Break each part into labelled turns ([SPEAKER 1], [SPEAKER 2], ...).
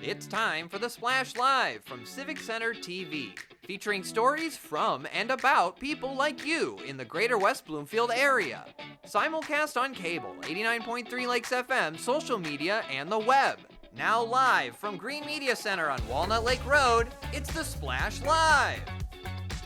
[SPEAKER 1] It's time for the Splash Live from Civic Center TV, featuring stories from and about people like you in the greater West Bloomfield area. Simulcast on cable, 89.3 Lakes FM, social media, and the web. Now live from Green Media Center on Walnut Lake Road, it's the Splash Live.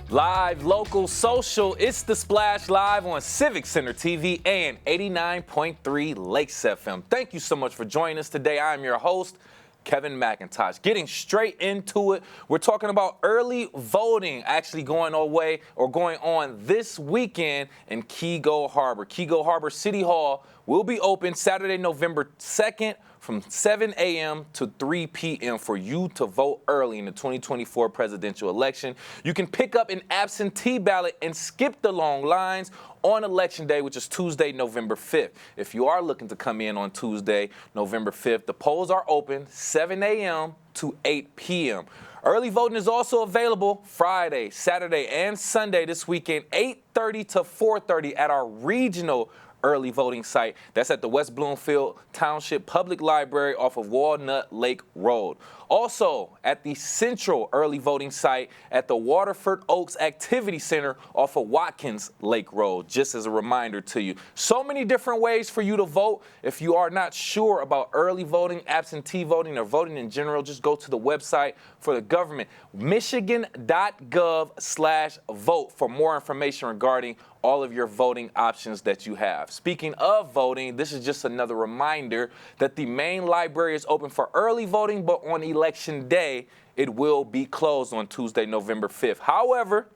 [SPEAKER 2] Live, local, social, it's the Splash Live on Civic Center TV and 89.3 Lakes FM. Thank you so much for joining us today. I'm your host, Kevin McIntosh. Getting straight into it, we're talking about early voting actually going on this weekend in Keego Harbor. Keego Harbor City Hall will be open Saturday, November 2nd from 7 a.m. to 3 p.m. for you to vote early in the 2024 presidential election. You can pick up an absentee ballot and skip the long lines on Election Day, which is Tuesday, November 5th. If you are looking to come in on Tuesday, November 5th, the polls are open 7 a.m. to 8 p.m. Early voting is also available Friday, Saturday, and Sunday this weekend, 8:30 to 4:30 at our regional early voting site. That's at the West Bloomfield Township Public Library off of Walnut Lake Road. Also at the central early voting site at the Waterford Oaks Activity Center off of Watkins Lake Road, just as a reminder to you. So many different ways for you to vote. If you are not sure about early voting, absentee voting, or voting in general, just go to the website for the government, michigan.gov/vote, for more information regarding all of your voting options that you have. Speaking of voting, this is just another reminder that the main library is open for early voting, but on Election Day, it will be closed on Tuesday, November 5th. However,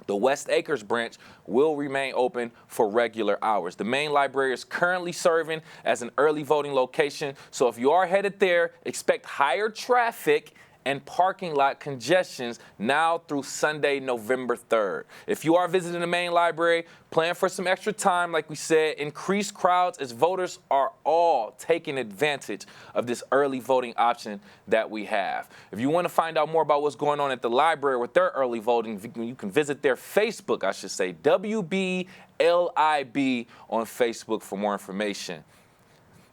[SPEAKER 2] the West Acres branch will remain open for regular hours. The main library is currently serving as an early voting location, so if you are headed there, expect higher traffic and parking lot congestions now through Sunday, November 3rd. If you are visiting the main library, plan for some extra time, like we said, increased crowds as voters are all taking advantage of this early voting option that we have. If you want to find out more about what's going on at the library with their early voting, you can visit their Facebook, I should say, WBLIB on Facebook for more information.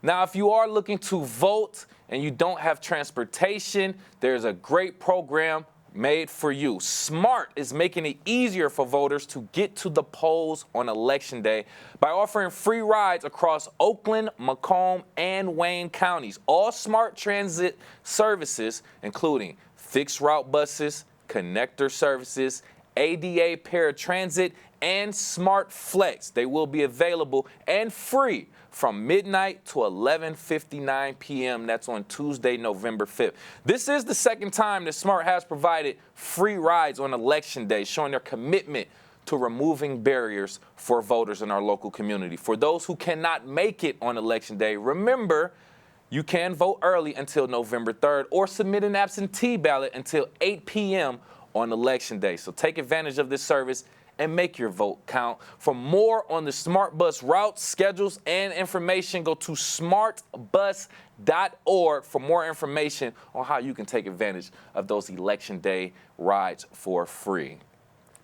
[SPEAKER 2] Now, if you are looking to vote and you don't have transportation, there's a great program made for you. SMART is making it easier for voters to get to the polls on Election Day by offering free rides across Oakland, Macomb, and Wayne counties. All SMART transit services, including fixed route buses, connector services, ADA paratransit, and Smart Flex. They will be available and free from midnight to 11:59 p.m. That's on Tuesday, November 5th. This is the second time that SMART has provided free rides on Election Day, showing their commitment to removing barriers for voters in our local community. For those who cannot make it on Election Day, remember, you can vote early until November 3rd or submit an absentee ballot until 8 p.m. on Election Day. So take advantage of this service and make your vote count. For more on the Smart Bus routes, schedules, and information, go to smartbus.org for more information on how you can take advantage of those Election Day rides for free.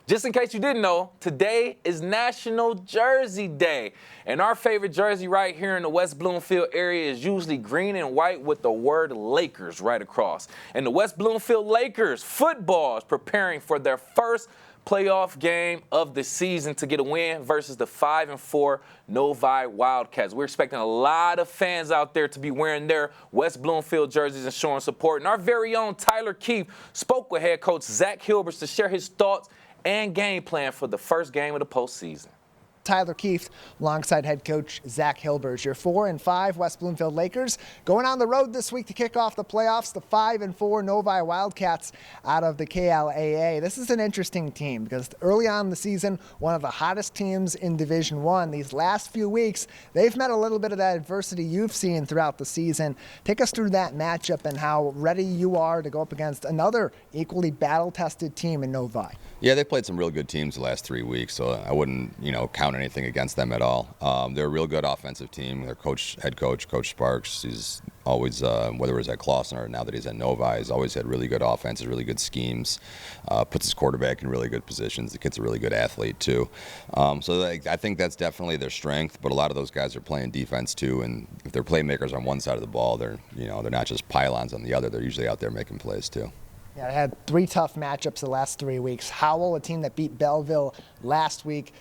[SPEAKER 2] Just in case you didn't know, today is National Jersey Day. And our favorite jersey right here in the West Bloomfield area is usually green and white with the word Lakers right across. And the West Bloomfield Lakers football is preparing for their first playoff game of the season to get a win versus the 5-4 Novi Wildcats. We're expecting a lot of fans out there to be wearing their West Bloomfield jerseys and showing support. And our very own Tyler Keefe spoke with head coach Zach Hilbers to share his thoughts and game plan for the first game of the postseason.
[SPEAKER 3] Tyler Keefe alongside head coach Zach Hilbers. Your 4-5 West Bloomfield Lakers going on the road this week to kick off the playoffs. The 5-4 Novi Wildcats out of the KLAA. This is an interesting team because early on in the season, one of the hottest teams in Division I. These last few weeks, they've met a little bit of that adversity you've seen throughout the season. Take us through that matchup and how ready you are to go up against another equally battle-tested team in Novi.
[SPEAKER 4] Yeah, they played some real good teams the last 3 weeks, so I wouldn't, count want anything against them at all. They're a real good offensive team. Their head coach, Coach Sparks, he's always, whether it was at Clawson or now that he's at Novi, he's always had really good offenses, really good schemes, puts his quarterback in really good positions. The kid's a really good athlete, too. I think that's definitely their strength, but a lot of those guys are playing defense, too, and if they're playmakers on one side of the ball, they're not just pylons on the other. They're usually out there making plays, too.
[SPEAKER 3] Yeah, I had 3 tough matchups the last 3 weeks. Howell, a team that beat Belleville last week,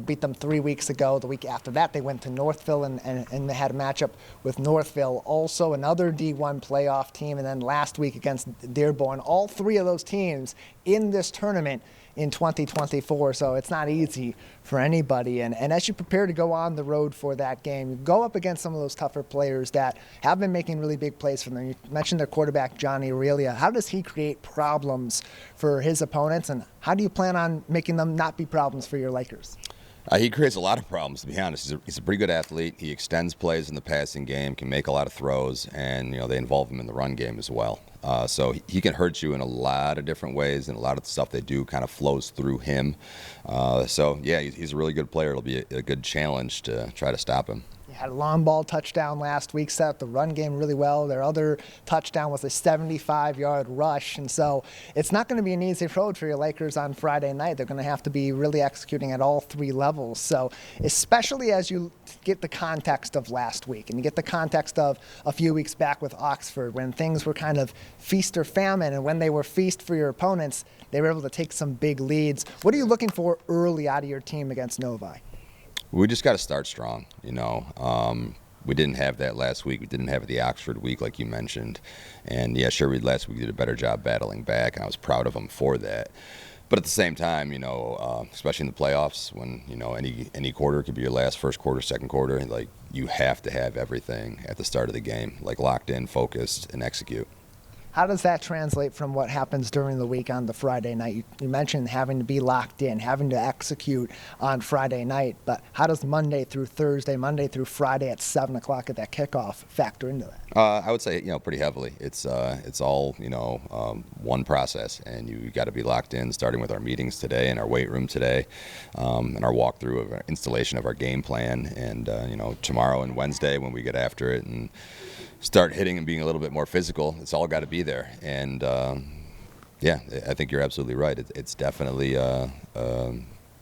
[SPEAKER 3] beat them 3 weeks ago. The week after that, they went to Northville and they had a matchup with Northville. Also, another D1 playoff team. And then last week against Dearborn. All 3 of those teams in this tournament in 2024, so it's not easy for anybody. And as you prepare to go on the road for that game, you go up against some of those tougher players that have been making really big plays for them. You mentioned their quarterback, Johnny Aurelia. How does he create problems for his opponents, and how do you plan on making them not be problems for your Lakers?
[SPEAKER 4] He creates a lot of problems, to be honest. He's a pretty good athlete. He extends plays in the passing game, can make a lot of throws, and they involve him in the run game as well. So he can hurt you in a lot of different ways, and a lot of the stuff they do kind of flows through him. He's a really good player. It'll be a good challenge to try to stop him.
[SPEAKER 3] Had a long ball touchdown last week, set up the run game really well. Their other touchdown was a 75-yard rush. And so it's not going to be an easy road for your Lakers on Friday night. They're going to have to be really executing at all 3 levels. So especially as you get the context of last week and you get the context of a few weeks back with Oxford when things were kind of feast or famine, and when they were feast for your opponents, they were able to take some big leads. What are you looking for early out of your team against Novi?
[SPEAKER 4] We just got to start strong, We didn't have that last week. We didn't have the Oxford week, like you mentioned. And, last week did a better job battling back, and I was proud of them for that. But at the same time, especially in the playoffs, when, any quarter could be your first quarter, second quarter, you have to have everything at the start of the game, locked in, focused, and execute.
[SPEAKER 3] How does that translate from what happens during the week on the Friday night? You mentioned having to be locked in, having to execute on Friday night, but how does Monday through Thursday, Monday through Friday at 7 o'clock at that kickoff factor into that?
[SPEAKER 4] I would say, pretty heavily. It's all, one process, and you got to be locked in, starting with our meetings today and our weight room today, and our walkthrough of our installation of our game plan, and, tomorrow and Wednesday when we get after it and start hitting and being a little bit more physical. It's all got to be there. And, I think you're absolutely right. It's definitely a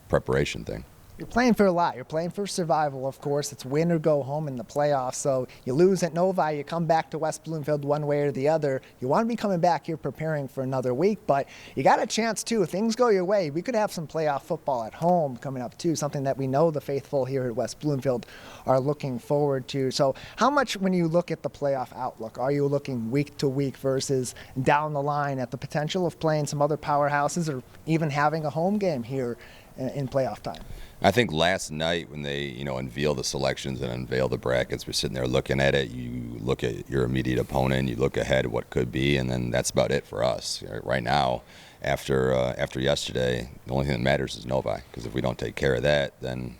[SPEAKER 4] preparation thing.
[SPEAKER 3] You're playing for a lot. You're playing for survival, of course. It's win or go home in the playoffs. So you lose at Novi, you come back to West Bloomfield one way or the other. You want to be coming back here preparing for another week, but you got a chance, too. If things go your way, we could have some playoff football at home coming up, too, something that we know the faithful here at West Bloomfield are looking forward to. So how much, when you look at the playoff outlook, are you looking week to week versus down the line at the potential of playing some other powerhouses or even having a home game here in playoff time?
[SPEAKER 4] I think last night when they, unveil the selections and unveil the brackets, we're sitting there looking at it. You look at your immediate opponent, you look ahead at what could be, and then that's about it for us. Right now, after yesterday, the only thing that matters is Novi, because if we don't take care of that, then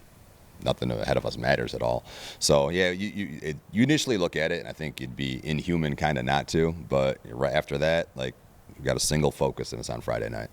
[SPEAKER 4] nothing ahead of us matters at all. So, you initially look at it, and I think it'd be inhuman kind of not to, but right after that, we've got a single focus, and it's on Friday night.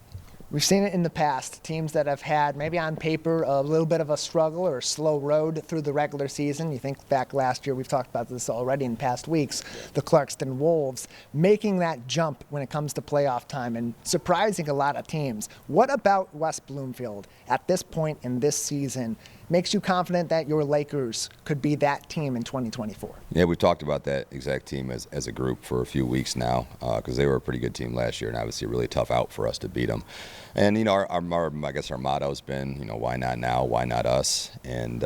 [SPEAKER 3] We've seen it in the past, teams that have had maybe on paper a little bit of a struggle or a slow road through the regular season. You think back last year, we've talked about this already in past weeks, the Clarkston Wolves making that jump when it comes to playoff time and surprising a lot of teams. What about West Bloomfield at this point in this season makes you confident that your Lakers could be that team in 2024?
[SPEAKER 4] Yeah, we've talked about that exact team as a group for a few weeks now because they were a pretty good team last year and obviously a really tough out for us to beat them. And, our motto's been, why not now, why not us? And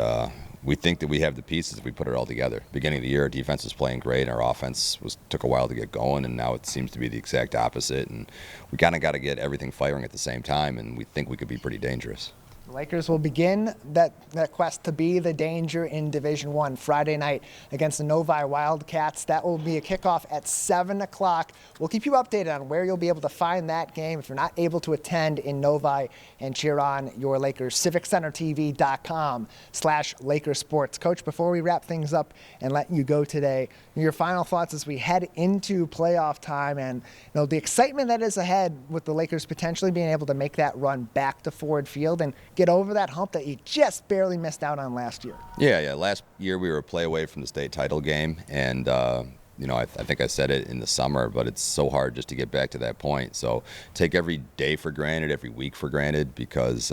[SPEAKER 4] we think that we have the pieces if we put it all together. Beginning of the year, our defense was playing great, and our offense took a while to get going, and now it seems to be the exact opposite. And we kind of got to get everything firing at the same time, and we think we could be pretty dangerous.
[SPEAKER 3] The Lakers will begin that quest to be the danger in Division I Friday night against the Novi Wildcats. That will be a kickoff at 7 o'clock. We'll keep you updated on where you'll be able to find that game if you're not able to attend in Novi and cheer on your Lakers. CivicCenterTV.com/LakersSports. Coach, before we wrap things up and let you go today, your final thoughts as we head into playoff time and the excitement that is ahead with the Lakers potentially being able to make that run back to Ford Field and get over that hump that you just barely missed out on last year?
[SPEAKER 4] Yeah. Last year we were a play away from the state title game, and I think I said it in the summer, but it's so hard just to get back to that point. So take every day for granted, every week for granted, because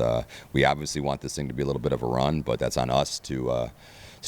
[SPEAKER 4] we obviously want this thing to be a little bit of a run, but that's on us to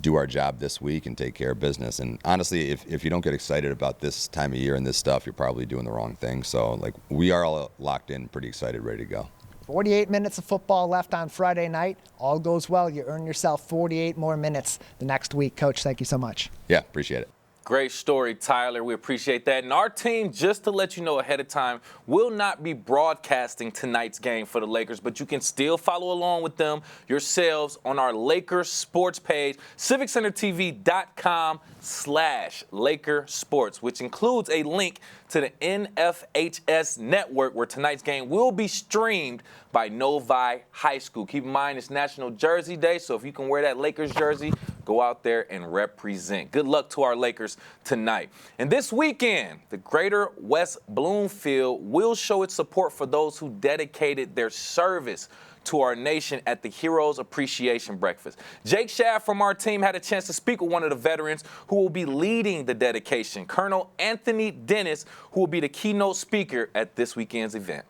[SPEAKER 4] do our job this week and take care of business. And honestly, if you don't get excited about this time of year and this stuff, you're probably doing the wrong thing. So we are all locked in, pretty excited, ready to go.
[SPEAKER 3] 48 minutes of football left on Friday night. All goes well. You earn yourself 48 more minutes the next week. Coach, thank you so much.
[SPEAKER 4] Yeah, appreciate it.
[SPEAKER 2] Great story, Tyler. We appreciate that. And our team, just to let you know ahead of time, will not be broadcasting tonight's game for the Lakers, but you can still follow along with them yourselves on our Lakers sports page, civiccentertv.com/LakerSports, which includes a link to the NFHS network where tonight's game will be streamed by Novi High School. Keep in mind, it's National Jersey Day, so if you can wear that Lakers jersey, go out there and represent. Good luck to our Lakers tonight. And this weekend, the Greater West Bloomfield will show its support for those who dedicated their service to our nation at the Heroes Appreciation Breakfast. Jake Schaff from our team had a chance to speak with one of the veterans who will be leading the dedication, Colonel Anthony Dennis, who will be the keynote speaker at this weekend's event.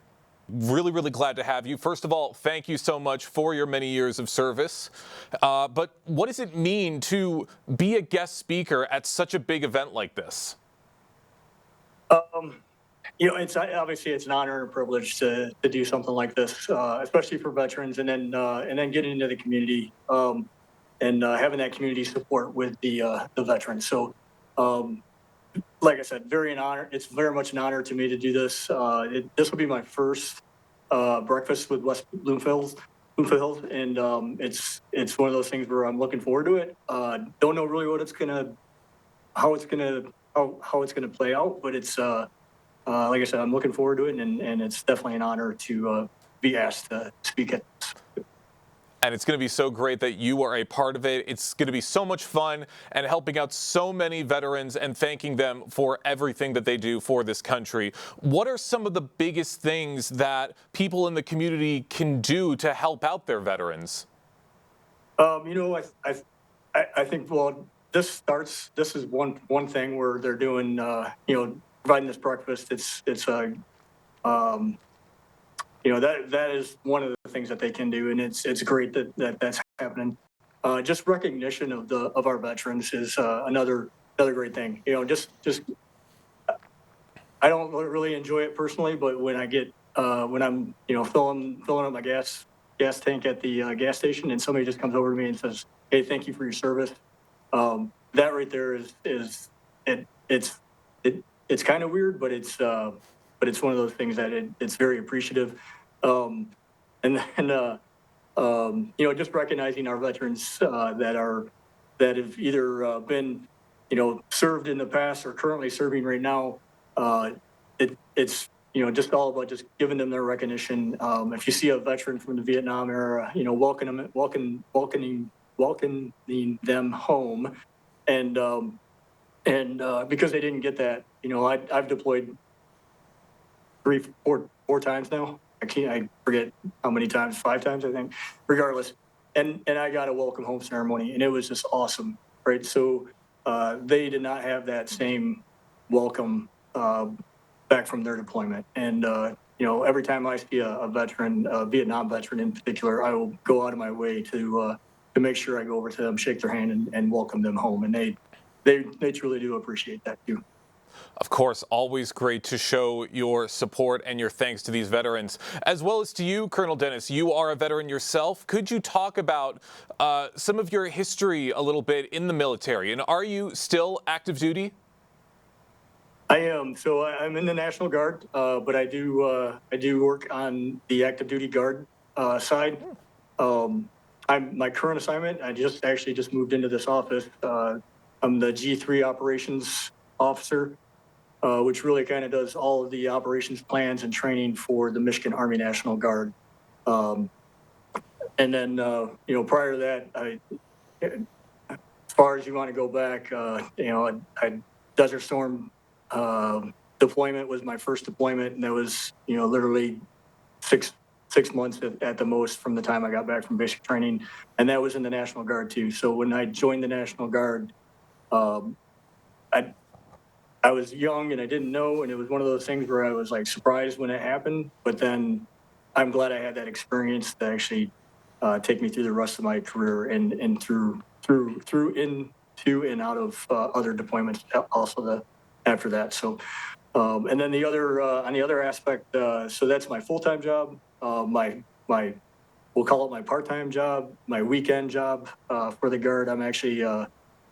[SPEAKER 5] Really, really glad to have you. First of all, thank you so much for your many years of service. But what does it mean to be a guest speaker at such a big event like this?
[SPEAKER 6] It's obviously it's an honor and a privilege to do something like this, especially for veterans, and then getting into the community and having that community support with the veterans. So, like I said, it's very much an honor to me to do this. This will be my first breakfast with West Bloomfield, and it's one of those things where I'm looking forward to it. Don't know really how it's gonna play out, but it's like I said, I'm looking forward to it, and it's definitely an honor to be asked to speak at this.
[SPEAKER 5] And it's going to be so great that you are a part of it. It's going to be so much fun and helping out so many veterans and thanking them for everything that they do for this country. What are some of the biggest things that people in the community can do to help out their veterans?
[SPEAKER 6] I think, well, this is one thing where they're doing, providing this breakfast. That is one of the things that they can do, and it's great that's happening. Just recognition of our veterans is another great thing. Just I don't really enjoy it personally, but when I get when I'm filling up my gas tank at the gas station, and somebody just comes over to me and says, "Hey, thank you for your service," that right there it's kind of weird, but it's one of those things that it's very appreciative. And then, just recognizing our veterans that have either been, served in the past or currently serving right now. It's just all about just giving them their recognition. If you see a veteran from the Vietnam era, welcoming them home, and because they didn't get that, I've deployed 4 times now. I forget how many times, 5 times, I think, regardless. And I got a welcome home ceremony, and it was just awesome, right? So they did not have that same welcome back from their deployment. And, every time I see a veteran, a Vietnam veteran in particular, I will go out of my way to make sure I go over to them, shake their hand, and welcome them home. And they truly do appreciate that too.
[SPEAKER 5] Of course, always great to show your support and your thanks to these veterans, as well as to you, Colonel Dennis. You are a veteran yourself. Could you talk about some of your history a little bit in the military? And are you still active duty?
[SPEAKER 6] I am. So I'm in the National Guard, but I do work on the active duty guard side. My current assignment, I just moved into this office. I'm the G3 operations officer, which really kind of does all of the operations plans and training for the Michigan Army National Guard. And then, prior to that, as far as you want to go back, Desert Storm deployment was my first deployment, and that was, literally six 6 months at the most from the time I got back from basic training, and that was in the National Guard too. So when I joined the National Guard, I was young and I didn't know, and it was one of those things where I was like surprised when it happened. But then I'm glad I had that experience to actually take me through the rest of my career and through into and out of other deployments also after that. So and then the other on the other aspect, so that's my full-time job, my we'll call it my part-time job, my weekend job for the Guard. I'm actually a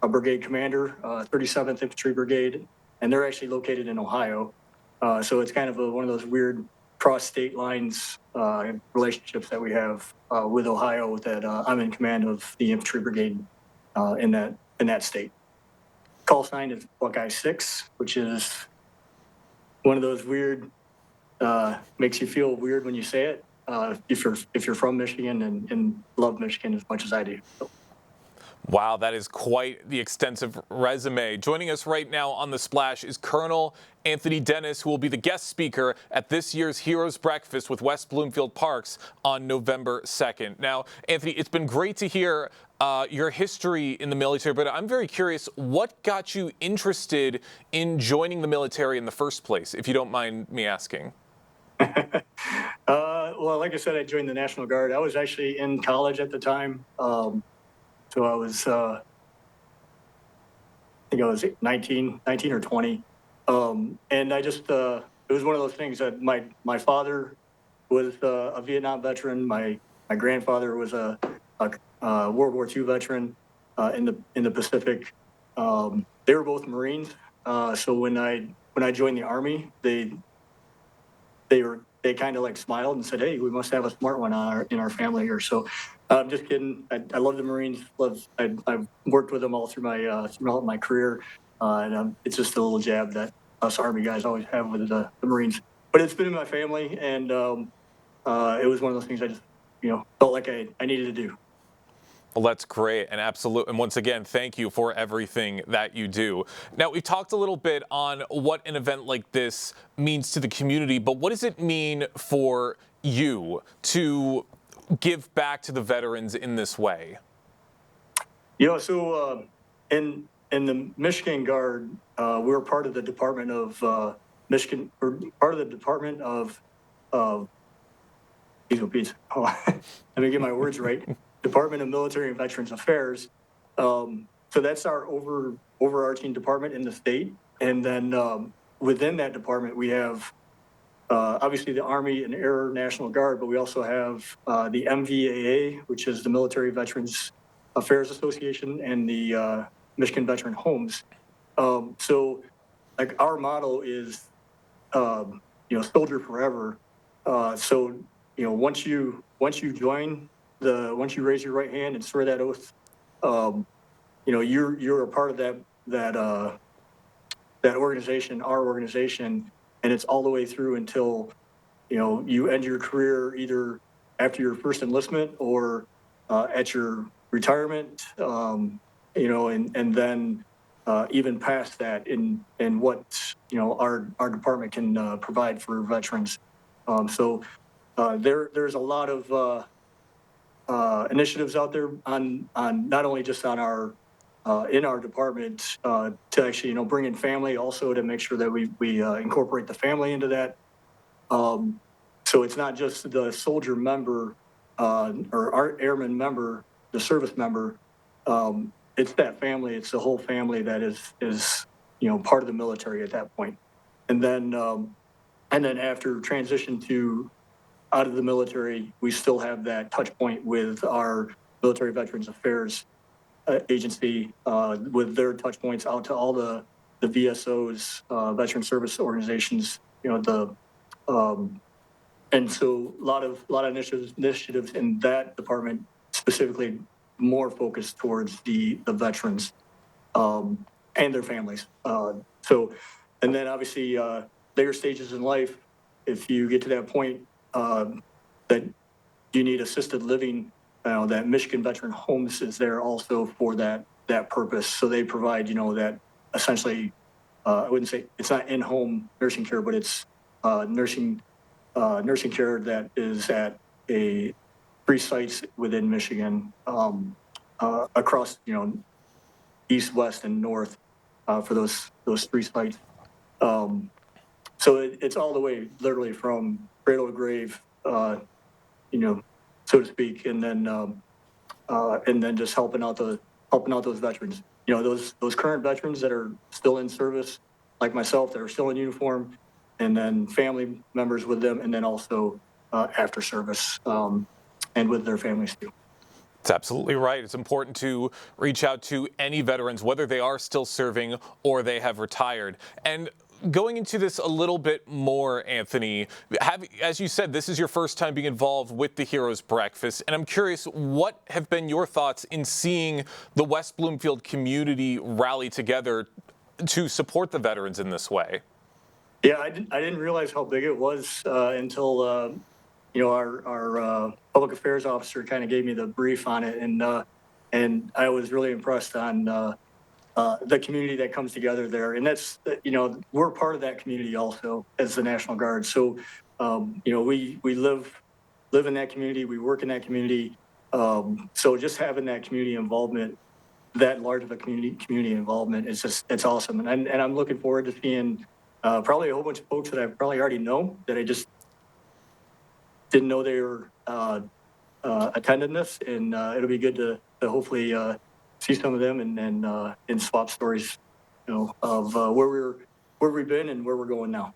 [SPEAKER 6] brigade commander, 37th Infantry Brigade, and they're actually located in Ohio. So it's kind of one of those weird cross-state lines relationships that we have with Ohio. That I'm in command of the Infantry Brigade in that state. Call sign is Buckeye 6, which is one of those weird, makes you feel weird when you say it. If you're from Michigan and love Michigan as much as I do. So.
[SPEAKER 5] Wow, that is quite the extensive resume. Joining us right now on The Splash is Colonel Anthony Dennis, who will be the guest speaker at this year's Heroes Breakfast with West Bloomfield Parks on November 2nd. Now, Anthony, it's been great to hear your history in the military, but I'm very curious, what got you interested in joining the military in the first place, if you don't mind me asking?
[SPEAKER 6] Well, like I said, I joined the National Guard. I was actually in college at the time. So I was, I think I was 19 or 20. And I just, it was one of those things that my father was a Vietnam veteran. My grandfather was a World War II veteran in the Pacific. They were both Marines. So when I joined the Army, they kind of like smiled and said, "Hey, we must have a smart one in our family here." So I'm just kidding. I love the Marines. I've worked with them all throughout my career, and it's just a little jab that us Army guys always have with the Marines. But it's been in my family, and it was one of those things I just felt like I needed to do.
[SPEAKER 5] Well, that's great, and absolute. And once again, thank you for everything that you do. Now, we've talked a little bit on what an event like this means to the community, but what does it mean for you to give back to the veterans in this way?
[SPEAKER 6] So in the Michigan Guard, we're part of the Department of Michigan. We're part of the Department of let me get my words right. Department of Military and Veterans Affairs. So that's our overarching department in the state. And then within that department, we have obviously the Army and Air National Guard, but we also have the MVAA, which is the Military Veterans Affairs Association, and the Michigan Veteran Homes. So like our motto is, soldier forever. So, once you join once you raise your right hand and swear that oath, you're a part of that organization, our organization, and it's all the way through until you end your career either after your first enlistment or at your retirement, and then even past that in what our department can provide for veterans. So there's a lot of initiatives out there on not only just on our in our department to actually bring in family, also to make sure that we incorporate the family into that. So it's not just the soldier member or our airman member, the service member. It's that family. It's the whole family that is part of the military at that point. And then after transition to out of the military, we still have that touch point with our Military Veterans Affairs agency, with their touch points out to all the VSOs, veteran service organizations. And so a lot of initiatives in that department, specifically more focused towards the veterans and their families. And then obviously later stages in life, if you get to that point that you need assisted living, that Michigan Veteran Homes is there also for that purpose. So they provide, that essentially, I wouldn't say it's not in-home nursing care, but it's nursing care that is at three sites within Michigan, across, east, west, and north, for those three sites. So it's all the way, literally, from cradle to grave, so to speak, and then just helping out those veterans. Those current veterans that are still in service, like myself, that are still in uniform, and then family members with them, and then also after service, and with their families too.
[SPEAKER 5] It's absolutely right. It's important to reach out to any veterans, whether they are still serving or they have retired. And going into this a little bit more, Anthony, as you said, this is your first time being involved with the Heroes Breakfast. And I'm curious, what have been your thoughts in seeing the West Bloomfield community rally together to support the veterans in this way?
[SPEAKER 6] Yeah, I didn't realize how big it was until our public affairs officer kind of gave me the brief on it, and I was really impressed on the community that comes together there, and that's we're part of that community also as the National Guard. So we live in that community, we work in that community. So just having that community involvement, that large of a community involvement, it's awesome, and I'm looking forward to seeing probably a whole bunch of folks that I probably already know that I just didn't know they were attending this, and it'll be good to hopefully see some of them and swap stories, of where we've been and where we're going now.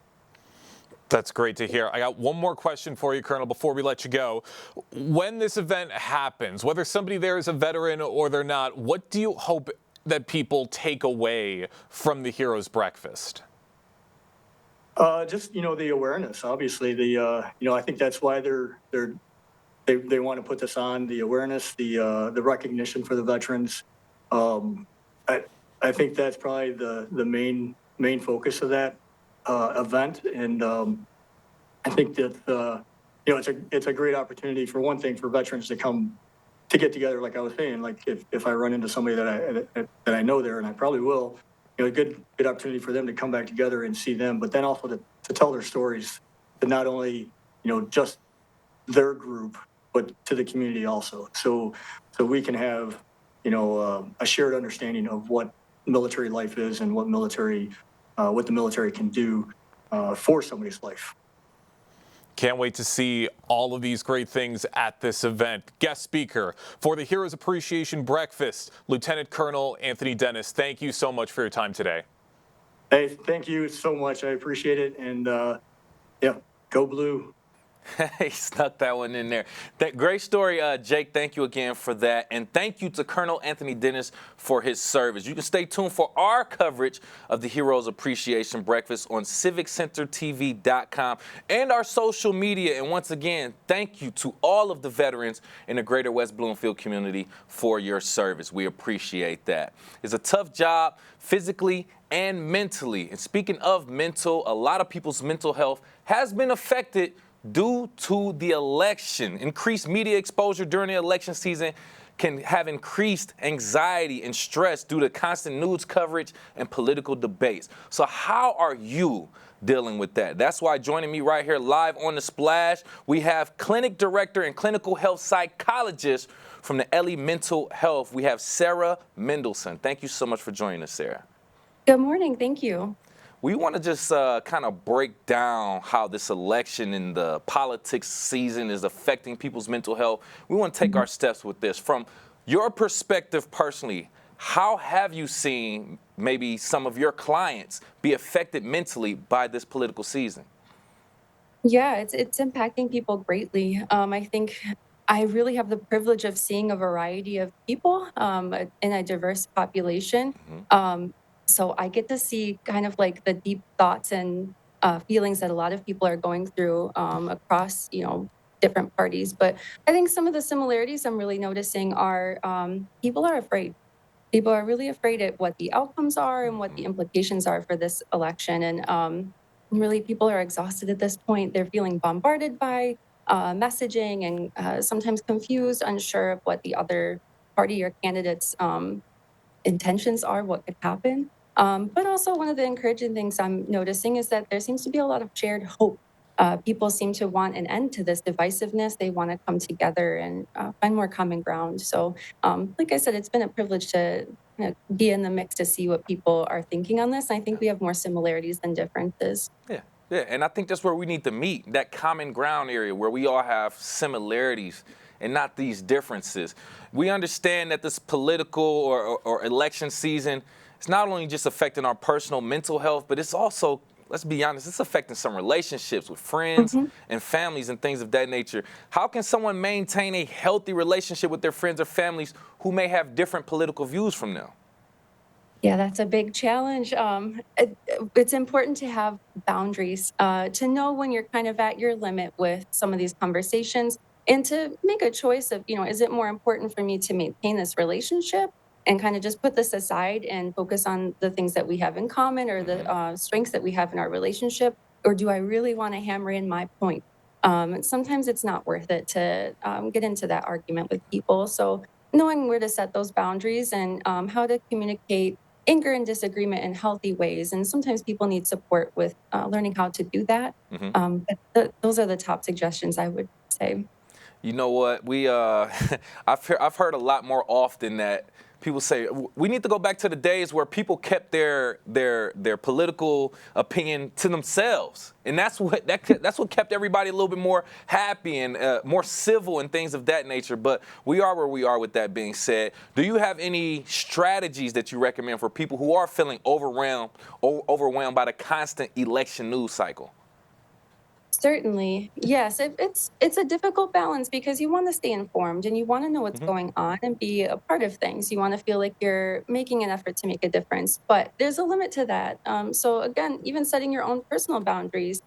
[SPEAKER 5] That's great to hear. I got one more question for you, Colonel, before we let you go. When this event happens, whether somebody there is a veteran or they're not, what do you hope that people take away from the Heroes Breakfast?
[SPEAKER 6] Just the awareness. Obviously, I think that's why they want to put this on, the awareness, the recognition for the veterans. I think that's probably the main focus of that event, and I think that it's a great opportunity, for one thing, for veterans to get together. Like I was saying, like if I run into somebody that I know there, and I probably will, a good opportunity for them to come back together and see them, but then also to tell their stories to not only just their group, but to the community also. So we can have a shared understanding of what military life is and what the military can do for somebody's life.
[SPEAKER 5] Can't wait to see all of these great things at this event. Guest speaker for the Heroes Appreciation Breakfast, Lieutenant Colonel Anthony Dennis. Thank you so much for your time today.
[SPEAKER 6] Hey, thank you so much. I appreciate it. And go blue.
[SPEAKER 2] He snuck that one in there. That great story, Jake. Thank you again for that. And thank you to Colonel Anthony Dennis for his service. You can stay tuned for our coverage of the Heroes Appreciation Breakfast on CivicCenterTV.com and our social media. And once again, thank you to all of the veterans in the greater West Bloomfield community for your service. We appreciate that. It's a tough job physically and mentally. And speaking of mental, a lot of people's mental health has been affected due to the election. Increased media exposure during the election season can have increased anxiety and stress due to constant news coverage and political debates. So how are you dealing with that? That's why joining me right here live on The Splash, we have clinic director and clinical health psychologist from the Ellie Mental Health. We have Sarah Mendelson. Thank you so much for joining us, Sarah.
[SPEAKER 7] Good morning. Thank you.
[SPEAKER 2] We want to just kind of break down how this election and the politics season is affecting people's mental health. We want to take our steps with this. From your perspective personally, how have you seen maybe some of your clients be affected mentally by this political season?
[SPEAKER 7] Yeah, it's impacting people greatly. I think I really have the privilege of seeing a variety of people in a diverse population. So I get to see kind of like the deep thoughts and feelings that a lot of people are going through across, different parties. But I think some of the similarities I'm really noticing are people are afraid. People are really afraid at what the outcomes are and what the implications are for this election. And really, people are exhausted at this point. They're feeling bombarded by messaging and sometimes confused, unsure of what the other party or candidate's intentions are, what could happen. But also one of the encouraging things I'm noticing is that there seems to be a lot of shared hope people seem to want an end to this divisiveness. They want to come together and find more common ground. So, like I said, it's been a privilege to be in the mix to see what people are thinking on this. I think we have more similarities than differences.
[SPEAKER 2] Yeah, yeah, and I think that's where we need to meet, that common ground area where we all have similarities and not these differences. We understand that this political or election season is not only just affecting our personal mental health, but it's also, let's be honest, it's affecting some relationships with friends and families and things of that nature. How can someone maintain a healthy relationship with their friends or families who may have different political views from them?
[SPEAKER 7] Yeah, that's a big challenge. It's important to have boundaries, to know when you're kind of at your limit with some of these conversations, and to make a choice of, is it more important for me to maintain this relationship and kind of just put this aside and focus on the things that we have in common or the strengths that we have in our relationship, or do I really want to hammer in my point? And sometimes it's not worth it to get into that argument with people. So knowing where to set those boundaries and how to communicate anger and disagreement in healthy ways. And sometimes people need support with learning how to do that. Those are the top suggestions I would say.
[SPEAKER 2] You know what? We I've heard a lot more often that people say we need to go back to the days where people kept their political opinion to themselves, and that's what kept everybody a little bit more happy and more civil and things of that nature. But we are where we are. With that being said, do you have any strategies that you recommend for people who are feeling overwhelmed by the constant election news cycle?
[SPEAKER 7] Certainly. Yes, it's a difficult balance because you want to stay informed and you want to know what's going on and be a part of things. You want to feel like you're making an effort to make a difference, but there's a limit to that. So again, even setting your own personal boundaries.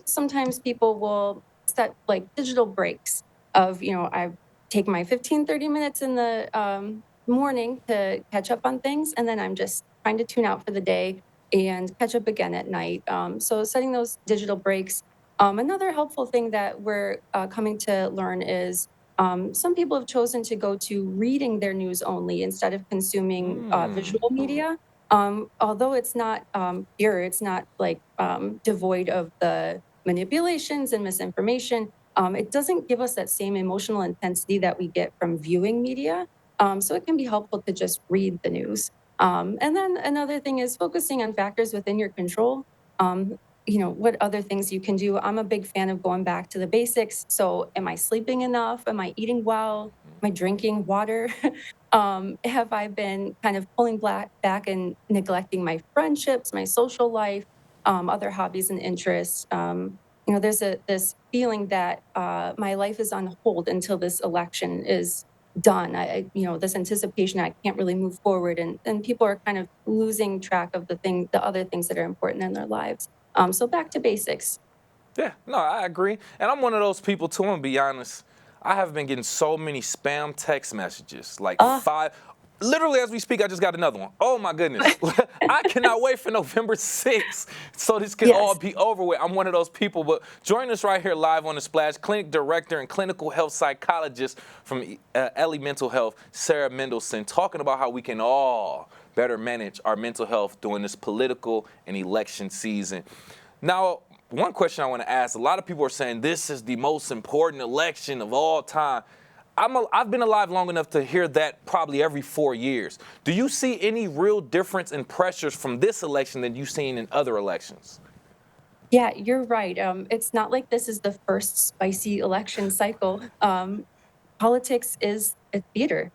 [SPEAKER 7] Sometimes people will set like digital breaks of, I take my 15, 30 minutes in the morning to catch up on things, and then I'm just trying to tune out for the day and catch up again at night. So setting those digital breaks. Another helpful thing that we're coming to learn is some people have chosen to go to reading their news only instead of consuming visual media. Although it's not pure, it's not like devoid of the manipulations and misinformation. It doesn't give us that same emotional intensity that we get from viewing media. So it can be helpful to just read the news. And then another thing is focusing on factors within your control. Um, what other things you can do. I'm a big fan of going back to the basics. So, am I sleeping enough? Am I eating well? Am I drinking water? Have I been kind of pulling back and neglecting my friendships, my social life, other hobbies and interests? There's this feeling that my life is on hold until this election is done. This anticipation I can't really move forward, and people are kind of losing track of the other things that are important in their lives. So back to basics.
[SPEAKER 2] Yeah, no, I agree. And I'm one of those people too, I'm gonna be honest. I have been getting so many spam text messages, like
[SPEAKER 7] Uh,
[SPEAKER 2] five. Literally, as we speak, I just got another one. Oh my goodness. I cannot wait for November 6th so this can all
[SPEAKER 7] yes.
[SPEAKER 2] be over with. I'm one of those people. But join us right here live on The Splash, clinic director and clinical health psychologist from Ellie Mental Health, Sarah Mendelson, talking about how we can all better manage our mental health during this political and election season. Now, one question I want to ask, a lot of people are saying this is the most important election of all time. I've been alive long enough to hear that probably every 4 years. Do you see any real difference in pressures from this election than you've seen in other elections?
[SPEAKER 7] Yeah, you're right. It's not like this is the first spicy election cycle. Politics is a theater.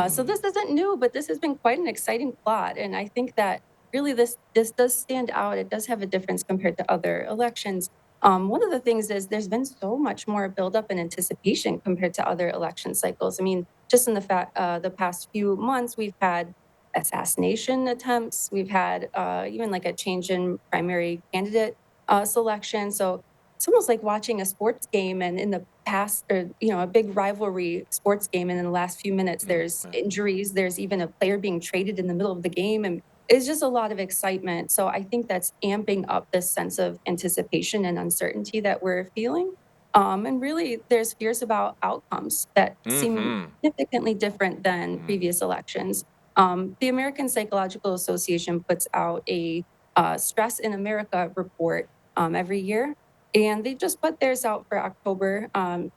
[SPEAKER 7] So this isn't new, but this has been quite an exciting plot. And I think that really this does stand out. It does have a difference compared to other elections. One of the things is there's been so much more buildup and anticipation compared to other election cycles. I mean, just in the past few months, we've had assassination attempts. We've had even like a change in primary candidate selection. So it's almost like watching a sports game, and in the past, or a big rivalry sports game, and in the last few minutes there's injuries, there's even a player being traded in the middle of the game, and it's just a lot of excitement. So I think that's amping up this sense of anticipation and uncertainty that we're feeling. And really there's fears about outcomes that seem
[SPEAKER 2] Mm-hmm.
[SPEAKER 7] significantly different than previous elections. The American Psychological Association puts out a stress in America report every year. and they just put theirs out for October,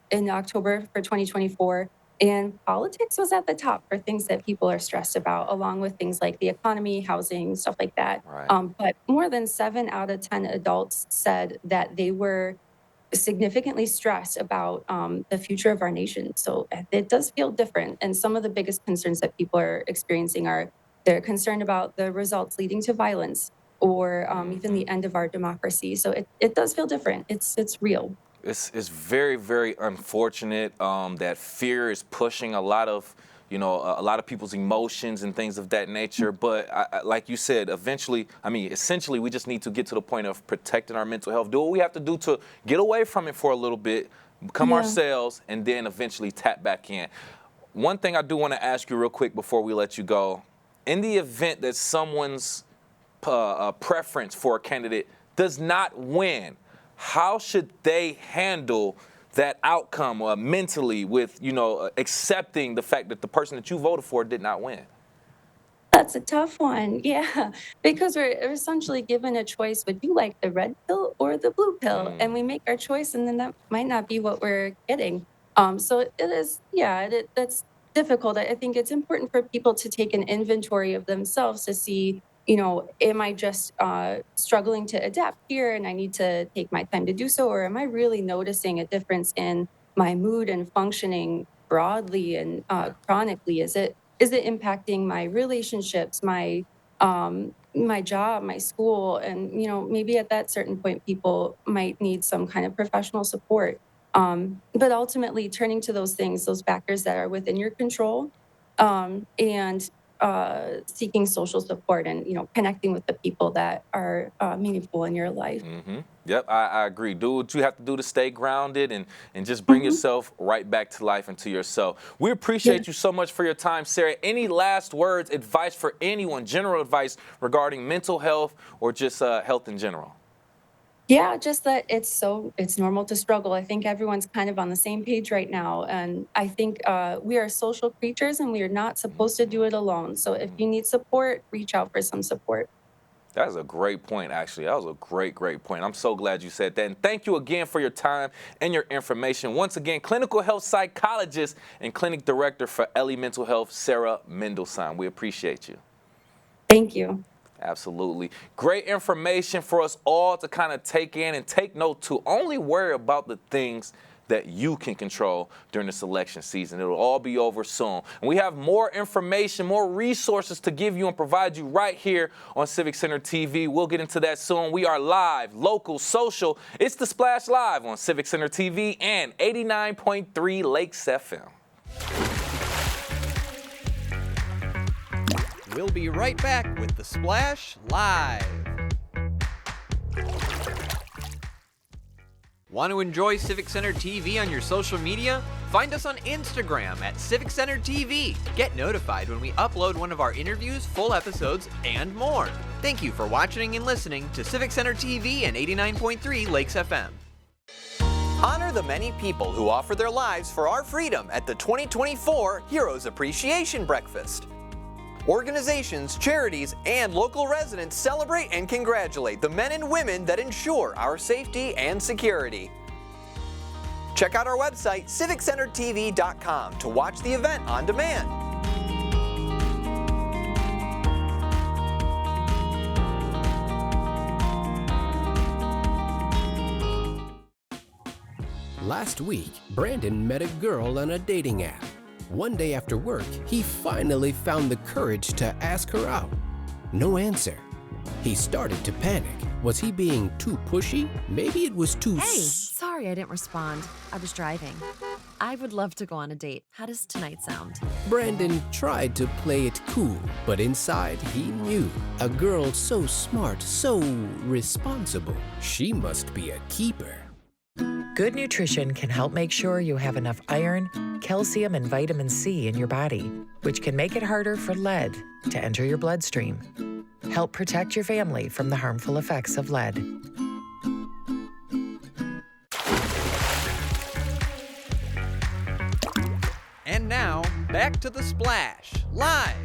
[SPEAKER 7] in October for 2024. And politics was at the top for things that people are stressed about, along with things like the economy, housing, stuff like that.
[SPEAKER 2] Right.
[SPEAKER 7] But more than 7 out of 10 adults said that they were significantly stressed about the future of our nation. So it does feel different. And some of the biggest concerns that people are experiencing are they're concerned about the results leading to violence or even the end of our democracy. So it does feel different. It's real.
[SPEAKER 2] It's very, very unfortunate that fear is pushing a lot of, a lot of people's emotions and things of that nature. But like you said, essentially, we just need to get to the point of protecting our mental health. Do what we have to do to get away from it for a little bit, become ourselves, and then eventually tap back in. One thing I do want to ask you real quick before we let you go. In the event that someone's preference for a candidate does not win, how should they handle that outcome mentally with, accepting the fact that the person that you voted for did not win?
[SPEAKER 7] That's a tough one. Yeah, because we're essentially given a choice. Would you like the red pill or the blue pill? And we make our choice, and then that might not be what we're getting. So it is, yeah, that's difficult. I think it's important for people to take an inventory of themselves to see, am I just struggling to adapt here and I need to take my time to do so? Or am I really noticing a difference in my mood and functioning broadly and chronically? Is it impacting my relationships, my job, my school? And, maybe at that certain point, people might need some kind of professional support. But ultimately, turning to those things, those factors that are within your control, and seeking social support and, connecting with the people that are meaningful in your life.
[SPEAKER 2] Yep, I agree. Do what you have to do to stay grounded and just bring yourself right back to life and to yourself. We appreciate you so much for your time, Sarah. Any last words, advice for anyone, general advice regarding mental health or just health in general?
[SPEAKER 7] Yeah, just that it's normal to struggle. I think everyone's kind of on the same page right now. And I think we are social creatures and we are not supposed to do it alone. So if you need support, reach out for some support.
[SPEAKER 2] That is a great point, actually. That was a great, great point. I'm so glad you said that. And thank you again for your time and your information. Once again, clinical health psychologist and clinic director for Ellie Mental Health, Sarah Mendelssohn. We appreciate you.
[SPEAKER 7] Thank you.
[SPEAKER 2] Absolutely. Great information for us all to kind of take in and take note to. Only worry about the things that you can control during this election season. It'll all be over soon. And we have more information, more resources to give you and provide you right here on Civic Center TV. We'll get into that soon. We are live, local, social. It's The Splash Live on Civic Center TV and 89.3 Lakes FM.
[SPEAKER 1] We'll be right back with The Splash Live. Want to enjoy Civic Center TV on your social media? Find us on Instagram at Civic Center TV. Get notified when we upload one of our interviews, full episodes, and more. Thank you for watching and listening to Civic Center TV and 89.3 Lakes FM. Honor the many people who offer their lives for our freedom at the 2024 Heroes Appreciation Breakfast. Organizations, charities, and local residents celebrate and congratulate the men and women that ensure our safety and security. Check out our website, civiccentertv.com, to watch the event on demand.
[SPEAKER 8] Last week, Brandon met a girl on a dating app. One day after work, he finally found the courage to ask her out. No answer. He started to panic. Was he being too pushy? Maybe it was too...
[SPEAKER 9] Hey, sorry I didn't respond. I was driving. I would love to go on a date. How does tonight sound?
[SPEAKER 8] Brandon tried to play it cool, but inside he knew. A girl so smart, so responsible. She must be a keeper.
[SPEAKER 10] Good nutrition can help make sure you have enough iron, calcium, and vitamin C in your body, which can make it harder for lead to enter your bloodstream. Help protect your family from the harmful effects of lead.
[SPEAKER 1] And now, back to The Splash, live.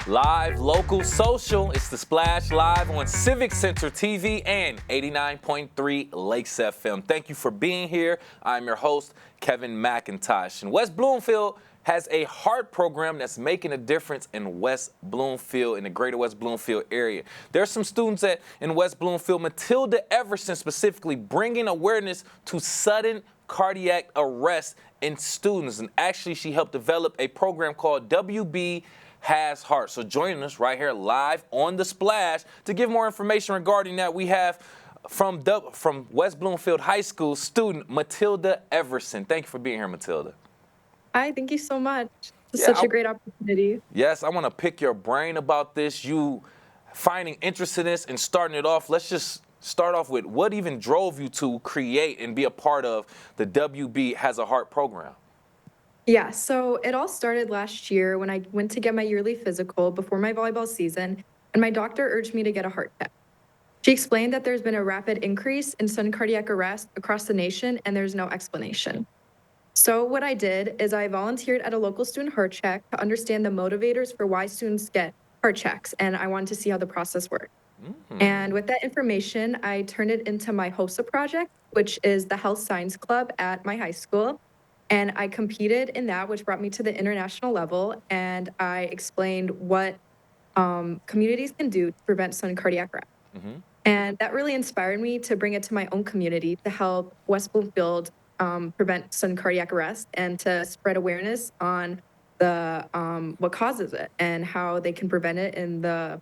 [SPEAKER 2] Live, local, social. It's the Splash Live on Civic Center TV and 89.3 Lakes FM. Thank you for being here. I'm your host, Kevin McIntosh. And West Bloomfield has a heart program that's making a difference in West Bloomfield, in the greater West Bloomfield area. There's some students in West Bloomfield, Matilda Everson specifically, bringing awareness to sudden cardiac arrest in students. And actually, she helped develop a program called WB Has Heart. So joining us right here live on the Splash to give more information regarding that, we have from West Bloomfield High School student Matilda Everson. Thank you for being here, Matilda.
[SPEAKER 11] Hi, thank you so much. It's such a great opportunity.
[SPEAKER 2] Yes, I want to pick your brain about this. You finding interest in this and starting it off. Let's just start off with what even drove you to create and be a part of the WB Has a Heart program?
[SPEAKER 11] Yeah, so it all started last year when I went to get my yearly physical before my volleyball season, and my doctor urged me to get a heart check. She explained that there's been a rapid increase in sudden cardiac arrest across the nation, and there's no explanation. So what I did is I volunteered at a local student heart check to understand the motivators for why students get heart checks, and I wanted to see how the process worked. And with that information, I turned it into my HOSA project, which is the Health Science Club at my high school. And I competed in that, which brought me to the international level. And I explained what communities can do to prevent sudden cardiac arrest. And that really inspired me to bring it to my own community to help West Bloomfield prevent sudden cardiac arrest and to spread awareness on the what causes it and how they can prevent it in the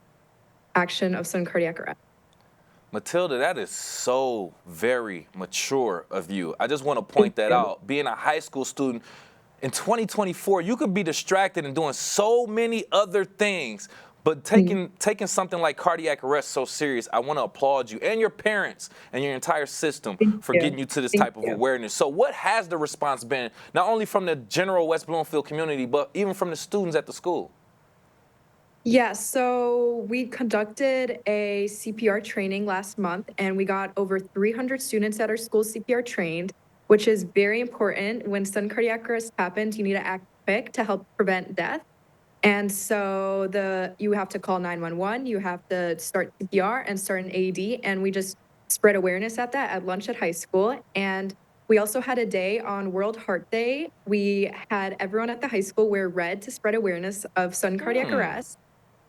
[SPEAKER 11] action of sudden cardiac arrest.
[SPEAKER 2] Matilda, that is so very mature of you. I just want to point that out. Being a high school student in 2024, you could be distracted and doing so many other things, but taking something like cardiac arrest so serious, I want to applaud you and your parents and your entire system for getting you to this type of awareness. So what has the response been, not only from the general West Bloomfield community, but even from the students at the school?
[SPEAKER 11] Yeah, so we conducted a CPR training last month, and we got over 300 students at our school CPR trained, which is very important. When sudden cardiac arrest happens, you need to act quick to help prevent death. And so you have to call 911, you have to start CPR and start an AED, and we just spread awareness at that at lunch at high school. And we also had a day on World Heart Day. We had everyone at the high school wear red to spread awareness of sudden cardiac arrest.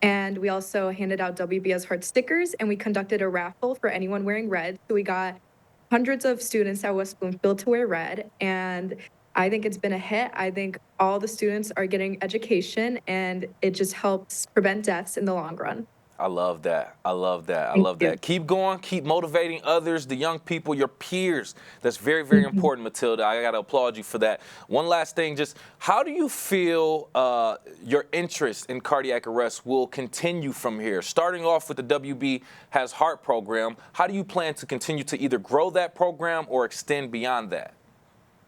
[SPEAKER 11] And we also handed out WBS Heart stickers, and we conducted a raffle for anyone wearing red. So we got hundreds of students at West Bloomfield to wear red, and I think it's been a hit. I think all the students are getting education, and it just helps prevent deaths in the long run.
[SPEAKER 2] I love that. I love that. I love that. Keep going. Keep motivating others, the young people, your peers. That's very, very important, Matilda. I got to applaud you for that. One last thing, just how do you feel your interest in cardiac arrest will continue from here? Starting off with the WB Has Heart program, how do you plan to continue to either grow that program or extend beyond that?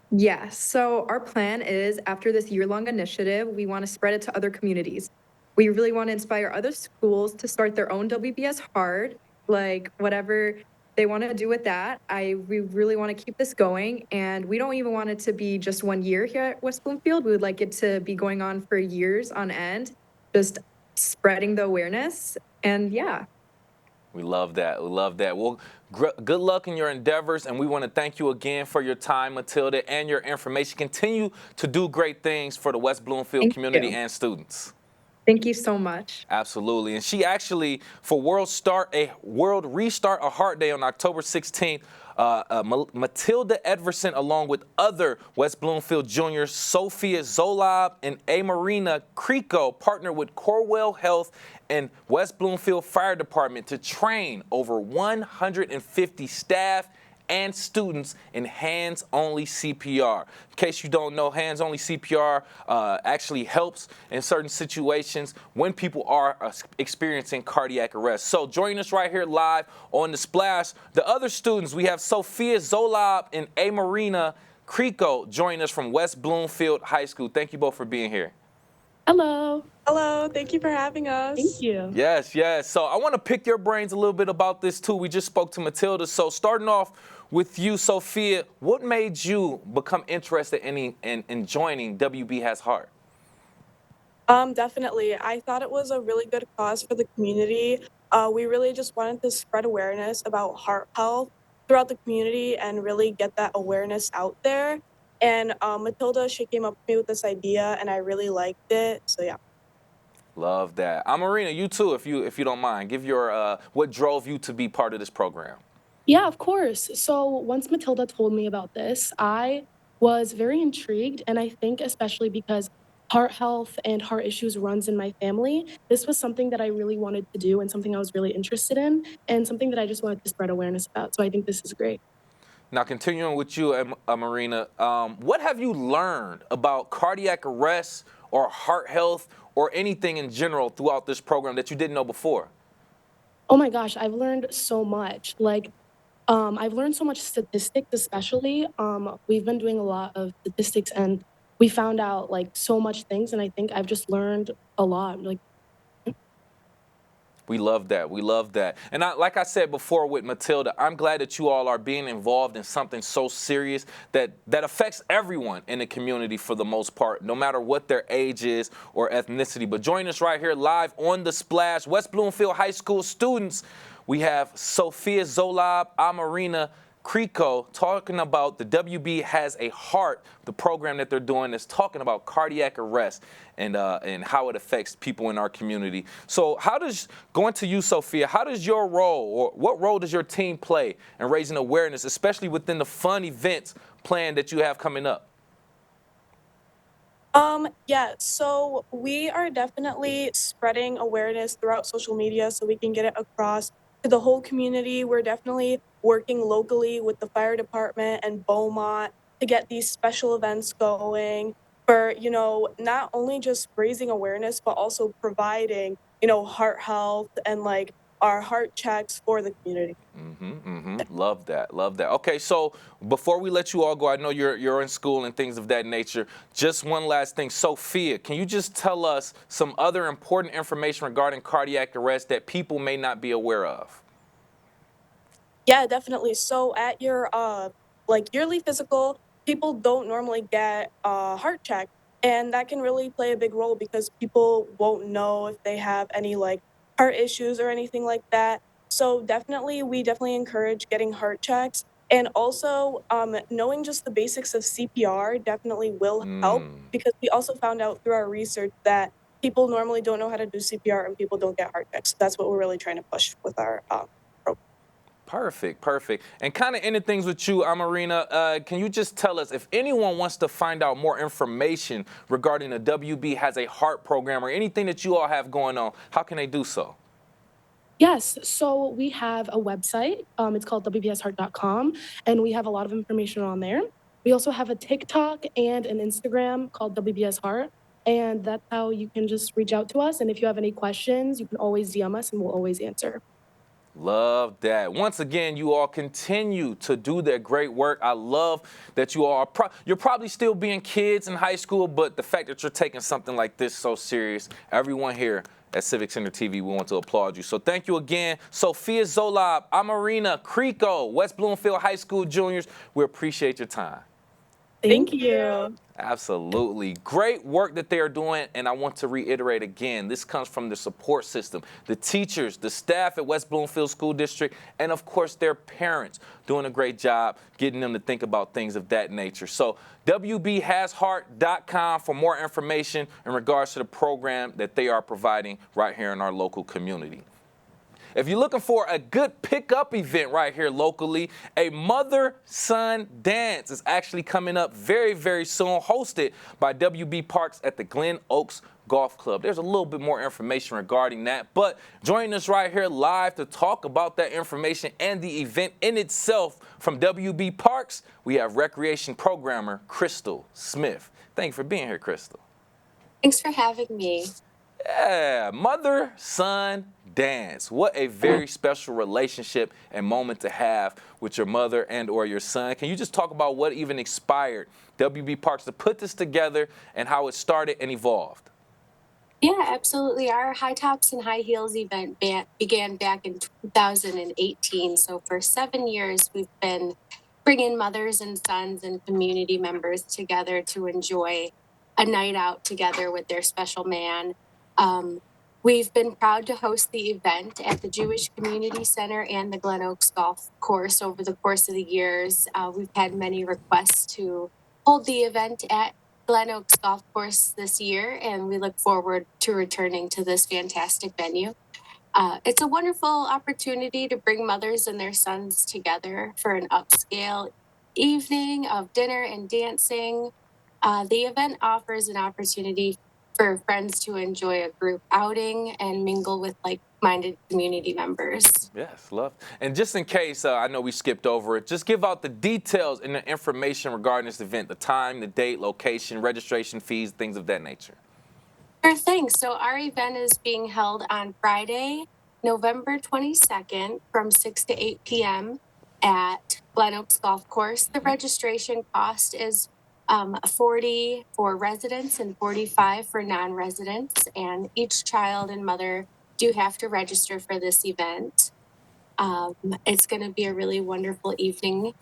[SPEAKER 11] Yeah, so our plan is after this year-long initiative, we want to spread it to other communities. We really want to inspire other schools to start their own WBS Heart, like whatever they want to do with that. We really want to keep this going, and we don't even want it to be just 1 year here at West Bloomfield. We would like it to be going on for years on end, just spreading the awareness, and yeah.
[SPEAKER 2] We love that. We love that. Well, good luck in your endeavors, and we want to thank you again for your time, Matilda, and your information. Continue to do great things for the West Bloomfield community and students.
[SPEAKER 11] Thank you so much.
[SPEAKER 2] Absolutely. And she actually, for World Restart a Heart Day on October 16th, Matilda Everson, along with other West Bloomfield juniors, Sophia Zolob and A. Marina Creco, partnered with Corwell Health and West Bloomfield Fire Department to train over 150 staff and students in hands-only CPR. In case you don't know, hands-only CPR actually helps in certain situations when people are experiencing cardiac arrest. So joining us right here live on The Splash, the other students, we have Sophia Zolob and A. Marina Creco joining us from West Bloomfield High School. Thank you both for being here.
[SPEAKER 12] Hello. Hello. Thank you for having us.
[SPEAKER 11] Thank you.
[SPEAKER 2] Yes, yes. So I want to pick your brains a little bit about this too. We just spoke to Matilda. So starting off with you, Sophia, what made you become interested in joining WB Has Heart?
[SPEAKER 12] Definitely. I thought it was a really good cause for the community. We really just wanted to spread awareness about heart health throughout the community and really get that awareness out there. And Matilda, she came up to me with this idea, and I really liked it. So yeah.
[SPEAKER 2] Love that. Marina, you too, if you don't mind, give your what drove you to be part of this program.
[SPEAKER 13] Yeah, of course. So once Matilda told me about this, I was very intrigued. And I think especially because heart health and heart issues runs in my family, this was something that I really wanted to do and something I was really interested in and something that I just wanted to spread awareness about. So I think this is great.
[SPEAKER 2] Now, continuing with you, Marina, what have you learned about cardiac arrest or heart health or anything in general throughout this program that you didn't know before?
[SPEAKER 13] Oh my gosh, I've learned so much. I've learned so much statistics, especially. We've been doing a lot of statistics and we found out like so much things. And I think I've just learned a lot.
[SPEAKER 2] We love that. We love that. And like I said before with Matilda, I'm glad that you all are being involved in something so serious that affects everyone in the community for the most part, no matter what their age is or ethnicity. But join us right here live on The Splash, West Bloomfield High School students. We have Sophia Zolab, Amarina Crico talking about the WB Has a Heart, the program that they're doing is talking about cardiac arrest and how it affects people in our community. So going to you, Sophia, how does your role or what role does your team play in raising awareness, especially within the fun events planned that you have coming up?
[SPEAKER 12] Yeah, so we are definitely spreading awareness throughout social media so we can get it across to the whole community. We're definitely working locally with the fire department and Beaumont to get these special events going for, not only just raising awareness, but also providing, heart health and like our heart checks for the community.
[SPEAKER 2] Love that. Love that. Okay, so before we let you all go, I know you're in school and things of that nature. Just one last thing. Sophia, can you just tell us some other important information regarding cardiac arrest that people may not be aware of?
[SPEAKER 12] Yeah, definitely. So at your yearly physical, people don't normally get a heart check, and that can really play a big role because people won't know if they have any like heart issues or anything like that. So definitely, we definitely encourage getting heart checks, and also knowing just the basics of CPR definitely will help because we also found out through our research that people normally don't know how to do CPR and people don't get heart checks. So that's what we're really trying to push with our program.
[SPEAKER 2] Perfect, perfect. And kind of ending things with you, Amarina, can you just tell us if anyone wants to find out more information regarding the WB Has a Heart program or anything that you all have going on, how can they do so?
[SPEAKER 13] Yes, so we have a website. It's called wbsheart.com, and we have a lot of information on there. We also have a TikTok and an Instagram called WBS Heart, and that's how you can just reach out to us. And if you have any questions, you can always DM us, and we'll always answer.
[SPEAKER 2] Love that. Once again, you all continue to do that great work. I love that you all are you're probably still being kids in high school, but the fact that you're taking something like this so serious, everyone here at Civic Center TV, we want to applaud you. So thank you again, Sophia Zolab, Amarina Crico, West Bloomfield High School juniors. We appreciate your time.
[SPEAKER 12] Thank you.
[SPEAKER 2] Absolutely. Great work that they are doing, and I want to reiterate again, this comes from the support system, the teachers, the staff at West Bloomfield School District, and of course their parents doing a great job getting them to think about things of that nature. So WBHasHeart.com for more information in regards to the program that they are providing right here in our local community. If you're looking for a good pickup event right here locally, a mother-son dance is actually coming up very, very soon, hosted by WB Parks at the Glen Oaks Golf Club. There's a little bit more information regarding that, but joining us right here live to talk about that information and the event in itself from WB Parks, we have recreation programmer Crystal Smith. Thank you for being here, Crystal.
[SPEAKER 14] Thanks for having me.
[SPEAKER 2] Yeah, mother-son dance. What a very special relationship and moment to have with your mother and or your son. Can you just talk about what even inspired WB Parks to put this together and how it started and evolved?
[SPEAKER 14] Yeah, absolutely. Our High Tops and High Heels event began back in 2018. So for 7 years, we've been bringing mothers and sons and community members together to enjoy a night out together with their special man. We've been proud to host the event at the Jewish Community Center and the Glen Oaks Golf Course over the course of the years. We've had many requests to hold the event at Glen Oaks Golf Course this year, and we look forward to returning to this fantastic venue. It's a wonderful opportunity to bring mothers and their sons together for an upscale evening of dinner and dancing. The event offers an opportunity for friends to enjoy a group outing and mingle with like-minded community members.
[SPEAKER 2] Yes, love. And just in case, I know we skipped over it, just give out the details and the information regarding this event, the time, the date, location, registration fees, things of that nature.
[SPEAKER 14] Sure thing. So our event is being held on Friday, November 22nd from 6 to 8 p.m. at Glen Oaks Golf Course. The registration cost is $40 for residents and $45 for non-residents, and each child and mother do have to register for this event. It's going to be a really wonderful evening.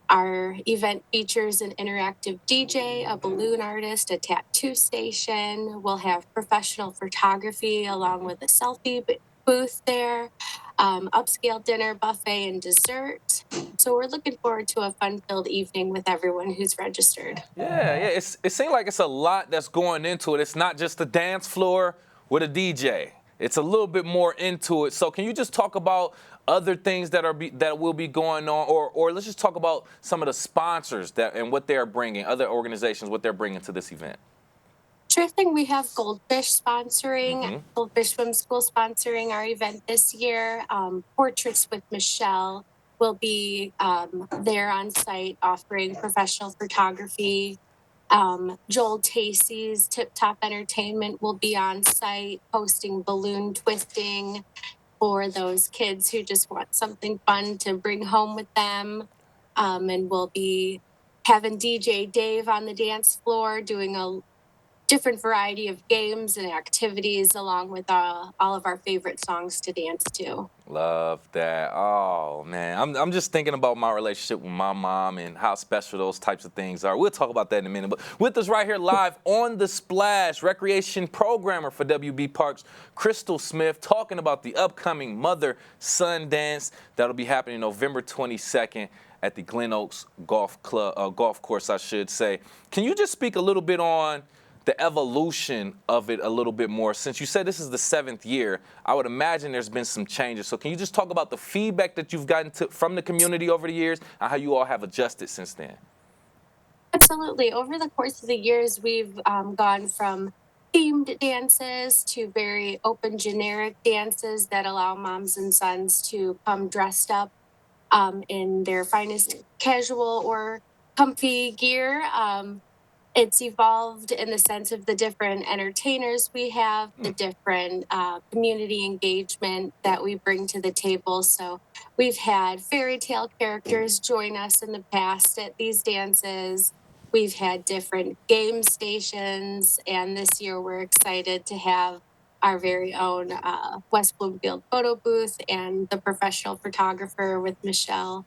[SPEAKER 14] Our event features an interactive DJ, a balloon artist, a tattoo station. We'll have professional photography along with a selfie booth there, upscale dinner, buffet, and dessert. So we're looking forward to a fun-filled evening with everyone who's registered.
[SPEAKER 2] Yeah. It seems like it's a lot that's going into it. It's not just a dance floor with a DJ. It's a little bit more into it. So can you just talk about other things that will be going on, or let's just talk about some of the sponsors and what they're bringing, other organizations, what they're bringing to this event?
[SPEAKER 14] Sure thing. We have Goldfish sponsoring, Goldfish Swim School sponsoring our event this year. Portraits with Michelle will be there on site offering professional photography. Joel Tacey's Tip Top Entertainment will be on site hosting balloon twisting for those kids who just want something fun to bring home with them. And we'll be having DJ Dave on the dance floor doing a different variety of games and activities along with all of our favorite songs to dance to.
[SPEAKER 2] Love that. Oh, man. I'm just thinking about my relationship with my mom and how special those types of things are. We'll talk about that in a minute. But with us right here live on The Splash, recreation programmer for WB Parks, Crystal Smith, talking about the upcoming Mother-Son Dance that'll be happening November 22nd at the Glen Oaks Golf Course, I should say. Can you just speak a little bit on the evolution of it a little bit more? Since you said this is the 7th year, I would imagine there's been some changes. So can you just talk about the feedback that you've gotten from the community over the years and how you all have adjusted since then?
[SPEAKER 14] Absolutely. Over the course of the years, we've gone from themed dances to very open, generic dances that allow moms and sons to come dressed up in their finest casual or comfy gear. It's evolved in the sense of the different entertainers we have, the different community engagement that we bring to the table. So we've had fairy tale characters join us in the past at these dances. We've had different game stations, and this year we're excited to have our very own West Bloomfield photo booth and the professional photographer with Michelle.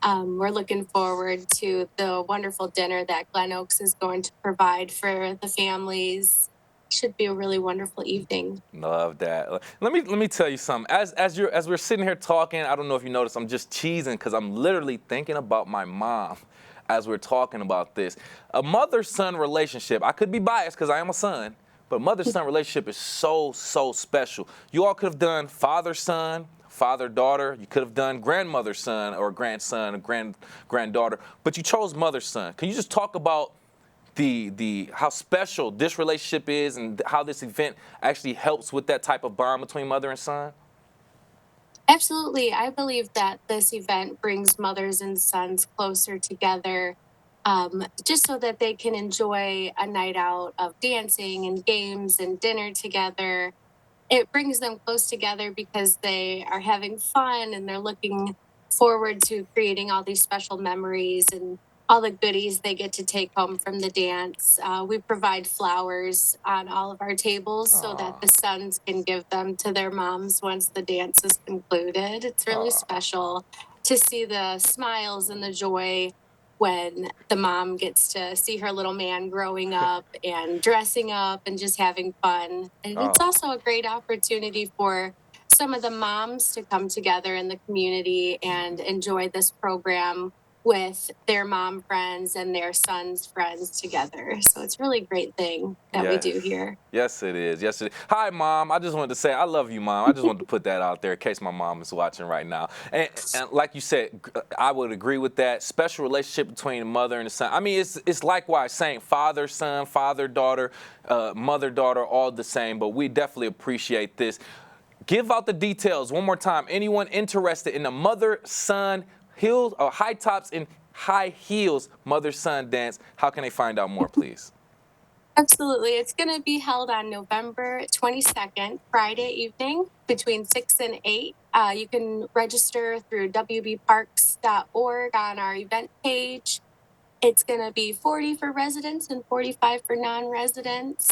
[SPEAKER 14] We're looking forward to the wonderful dinner that Glen Oaks is going to provide for the families. Should be a really wonderful evening.
[SPEAKER 2] Love that. Let me tell you something. As we're sitting here talking, I don't know if you noticed, I'm just cheesing because I'm literally thinking about my mom as we're talking about this. A mother-son relationship. I could be biased because I am a son, but mother-son relationship is so special. You all could have done father-son, father-daughter. You could have done grandmother-son or grandson or granddaughter, but you chose mother-son. Can you just talk about the how special this relationship is and how this event actually helps with that type of bond between mother and son?
[SPEAKER 14] Absolutely. I believe that this event brings mothers and sons closer together, just so that they can enjoy a night out of dancing and games and dinner together. It brings them close together because they are having fun and they're looking forward to creating all these special memories and all the goodies they get to take home from the dance. We provide flowers on all of our tables so that the sons can give them to their moms once the dance is concluded. It's really special to see the smiles and the joy when the mom gets to see her little man growing up and dressing up and just having fun. And it's
[SPEAKER 2] Oh.
[SPEAKER 14] also a great opportunity for some of the moms to come together in the community and enjoy this program with their mom friends and their son's friends together. So it's really a great thing that we do here.
[SPEAKER 2] Yes, it is. Yes, it is. Hi, Mom. I just wanted to say I love you, Mom. I just wanted to put that out there in case my mom is watching right now. And like you said, I would agree with that. Special relationship between the mother and the son. I mean, it's likewise saying father, son, father, daughter, mother, daughter, all the same. But we definitely appreciate this. Give out the details one more time. Anyone interested in the mother-son heels or high tops and high heels mother-son dance, how can they find out more, please?
[SPEAKER 14] Absolutely. It's going to be held on November 22nd, Friday evening between 6 and 8. You can register through wbparks.org on our event page. It's going to be 40 for residents and 45 for non-residents.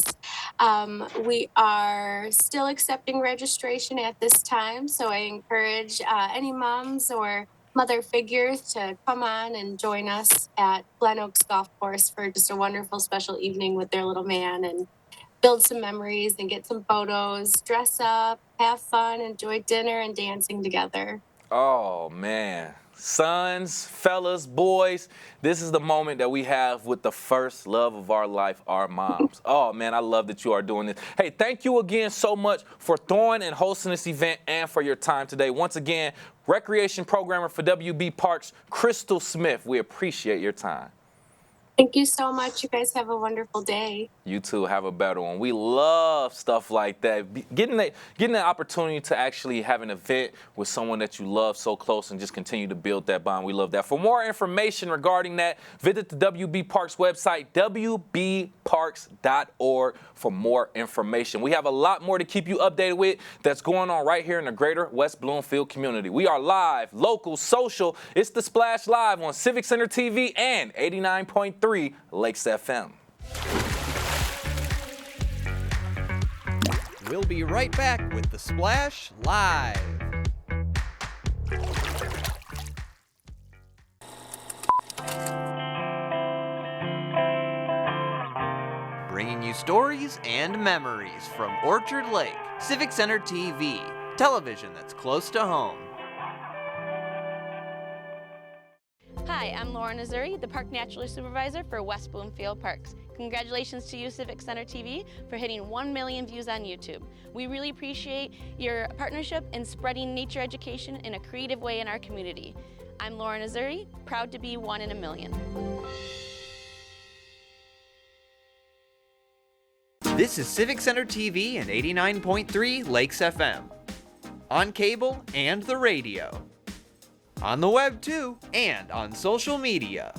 [SPEAKER 14] We are still accepting registration at this time, so I encourage any moms or mother figures to come on and join us at Glen Oaks Golf Course for just a wonderful special evening with their little man and build some memories and get some photos, dress up, have fun, enjoy dinner and dancing together.
[SPEAKER 2] Oh, man. Sons, fellas, boys, this is the moment that we have with the first love of our life, our moms. Oh, man, I love that you are doing this. Hey, thank you again so much for throwing and hosting this event and for your time today. Once again, recreation programmer for WB Parks, Crystal Smith, we appreciate your time.
[SPEAKER 14] Thank you so much. You guys have a wonderful day.
[SPEAKER 2] You too, have a better one. We love stuff like that. Getting the opportunity to actually have an event with someone that you love so close and just continue to build that bond. We love that. For more information regarding that, visit the WB Parks website, wbparks.org for more information. We have a lot more to keep you updated with that's going on right here in the greater West Bloomfield community. We are live, local, social. It's The Splash Live on Civic Center TV and 89.3 Lakes FM.
[SPEAKER 1] We'll be right back with The Splash Live. Bringing you stories and memories from Orchard Lake, Civic Center TV, television that's close to home.
[SPEAKER 15] Hi, I'm Lauren Azuri, the Park Naturalist Supervisor for West Bloomfield Parks. Congratulations to you, Civic Center TV, for hitting 1 million views on YouTube. We really appreciate your partnership in spreading nature education in a creative way in our community. I'm Lauren Azuri, proud to be 1 in a million.
[SPEAKER 1] This is Civic Center TV and 89.3 Lakes FM. On cable and the radio. On the web too, and on social media.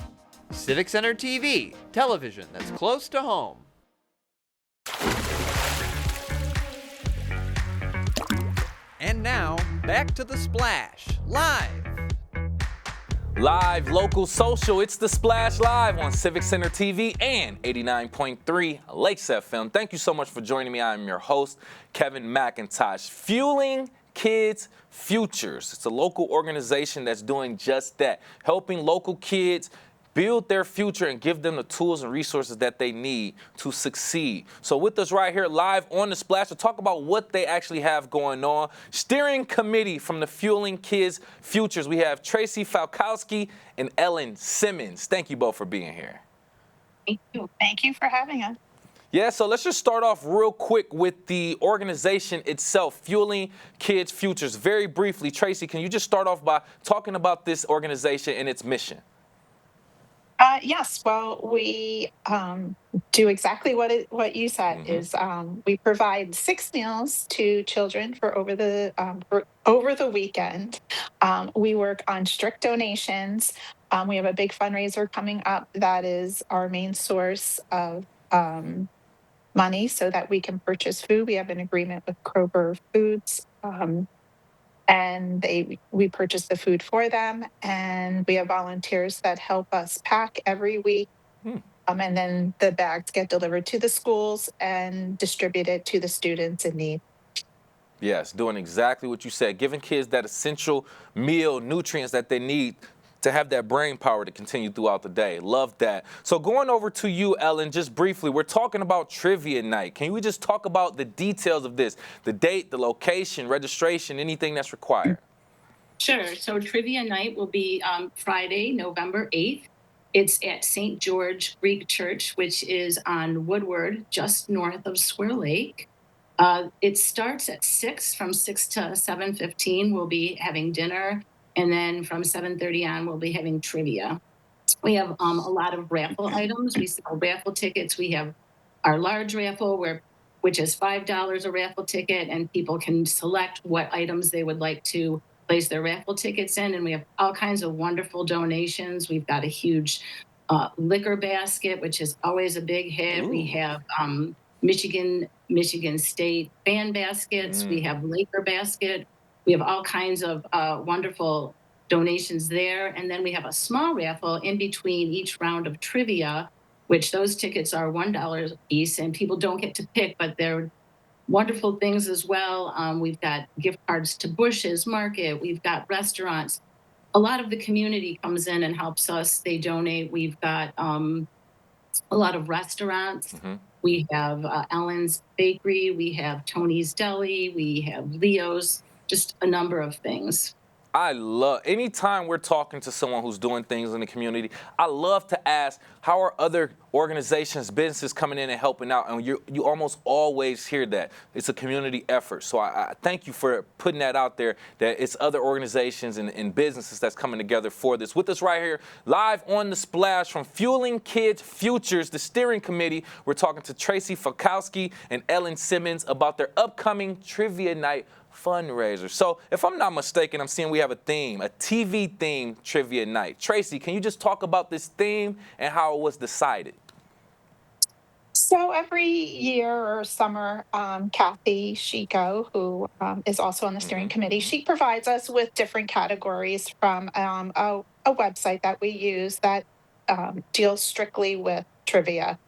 [SPEAKER 1] Civic Center TV, television that's close to home. And now, back to The Splash, live.
[SPEAKER 2] Live, local, social, it's The Splash Live on Civic Center TV and 89.3 Lakes FM. Thank you so much for joining me. I'm your host, Kevin McIntosh. Fueling Kids Futures. It's a local organization that's doing just that, helping local kids build their future and give them the tools and resources that they need to succeed. So with us right here live on The Splash to talk about what they actually have going on, steering committee from the Fueling Kids Futures, we have Tracy Falkowski and Ellen Simmons. Thank you both for being here.
[SPEAKER 16] Thank you. Thank you for having us.
[SPEAKER 2] Yeah, so let's just start off real quick with the organization itself, Fueling Kids Futures. Very briefly, Tracy, can you just start off by talking about this organization and its mission?
[SPEAKER 16] Yes, well, we do exactly what you said. Is we provide 6 meals to children for over the weekend. We work on strict donations. We have a big fundraiser coming up that is our main source of money so that we can purchase food. We have an agreement with Kroger Foods, and we purchase the food for them. And we have volunteers that help us pack every week. And then the bags get delivered to the schools and distributed to the students in need.
[SPEAKER 2] Yes, doing exactly what you said, giving kids that essential meal nutrients that they need to have that brain power to continue throughout the day. Love that. So going over to you, Ellen, just briefly, we're talking about trivia night. Can we just talk about the details of this? The date, the location, registration, anything that's required?
[SPEAKER 17] Sure. So trivia night will be Friday, November 8th. It's at St. George Greek Church, which is on Woodward, just north of Square Lake. It starts at 6, from 6 to 7:15. We'll be having dinner. And then from 7:30 on, we'll be having trivia. We have a lot of raffle items. We sell raffle tickets. We have our large raffle, which is $5 a raffle ticket, and people can select what items they would like to place their raffle tickets in. And we have all kinds of wonderful donations. We've got a huge liquor basket, which is always a big hit. We have Michigan State fan baskets. We have Laker basket. We have all kinds of wonderful donations there. And then we have a small raffle in between each round of trivia, which those tickets are $1 a piece, and people don't get to pick, but they're wonderful things as well. We've got gift cards to Bush's Market. We've got restaurants. A lot of the community comes in and helps us. They donate. We've got a lot of restaurants. We have Ellen's Bakery. We have Tony's Deli. We have Leo's, just a number of things.
[SPEAKER 2] I love, anytime we're talking to someone who's doing things in the community, I love to ask, how are other organizations, businesses coming in and helping out? And you almost always hear that. It's a community effort. So I thank you for putting that out there, that it's other organizations and businesses that's coming together for this. With us right here, live on The Splash from Fueling Kids Futures, the steering committee, we're talking to Tracy Falkowski and Ellen Simmons about their upcoming Trivia Night fundraiser. So if I'm not mistaken, I'm seeing we have a theme, a TV theme trivia night. Tracy, can you just talk about this theme and how it was decided?
[SPEAKER 16] So every year or summer, Kathy Shiko, who is also on the steering committee, she provides us with different categories from a website that we use that deals strictly with trivia.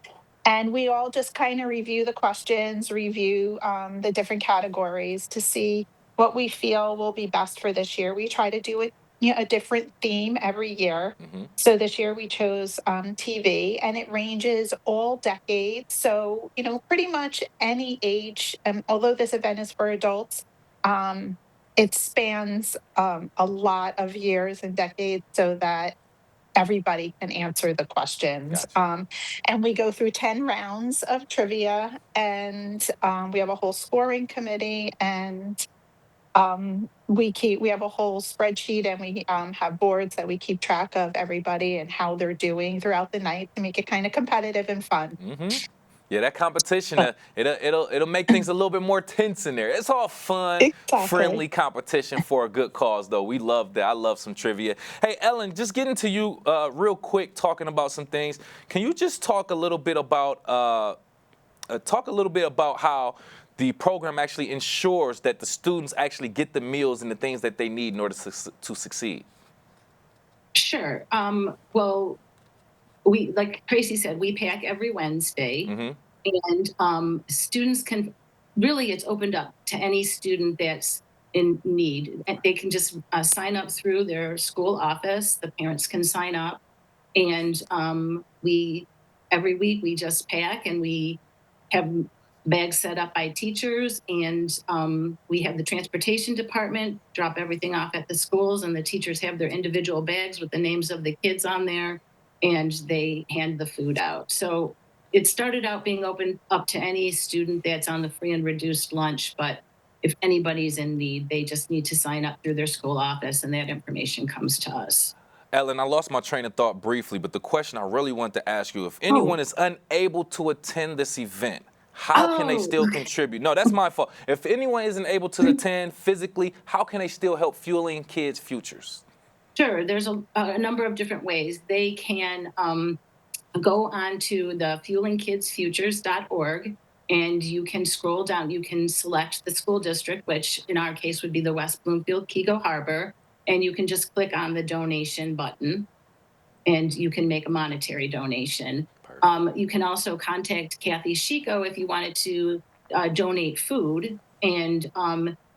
[SPEAKER 16] And we all just kind of review the questions, review the different categories to see what we feel will be best for this year. We try to do a different theme every year. So this year we chose TV, and it ranges all decades. So, pretty much any age, although this event is for adults, it spans a lot of years and decades so that everybody can answer the questions.
[SPEAKER 2] Gotcha.
[SPEAKER 16] And we go through 10 rounds of trivia, and we have a whole scoring committee, and we have a whole spreadsheet, and we have boards that we keep track of everybody and how they're doing throughout the night to make it kind of competitive and fun.
[SPEAKER 2] Yeah, that competition, it'll make things a little bit more tense in there. It's all fun, friendly competition for a good cause, though. We love that. I love some trivia. Hey, Ellen, just getting to you real quick, talking about some things. Can you just talk a little bit about how the program actually ensures that the students actually get the meals and the things that they need in order to succeed?
[SPEAKER 17] Sure. Well, we, like Tracy said, we pack every Wednesday, and students can really, it's opened up to any student that's in need. They can just sign up through their school office. The parents can sign up, and every week we just pack, and we have bags set up by teachers, and we have the transportation department drop everything off at the schools, and the teachers have their individual bags with the names of the kids on there, and they hand the food out. So it started out being open up to any student that's on the free and reduced lunch, but if anybody's in need, they just need to sign up through their school office, and that information comes to us.
[SPEAKER 2] Ellen, I lost my train of thought briefly, but the question I really want to ask you, if anyone is unable to attend this event, how can they still contribute? No, that's my fault. If anyone isn't able to attend physically, how can they still help Fueling Kids Futures?
[SPEAKER 17] Sure, there's a number of different ways. They can go on to the fuelingkidsfutures.org, and you can scroll down. You can select the school district, which in our case would be the West Bloomfield Kego Harbor, and you can just click on the donation button, and you can make a monetary donation. You can also contact Kathy Shiko if you wanted to donate food, and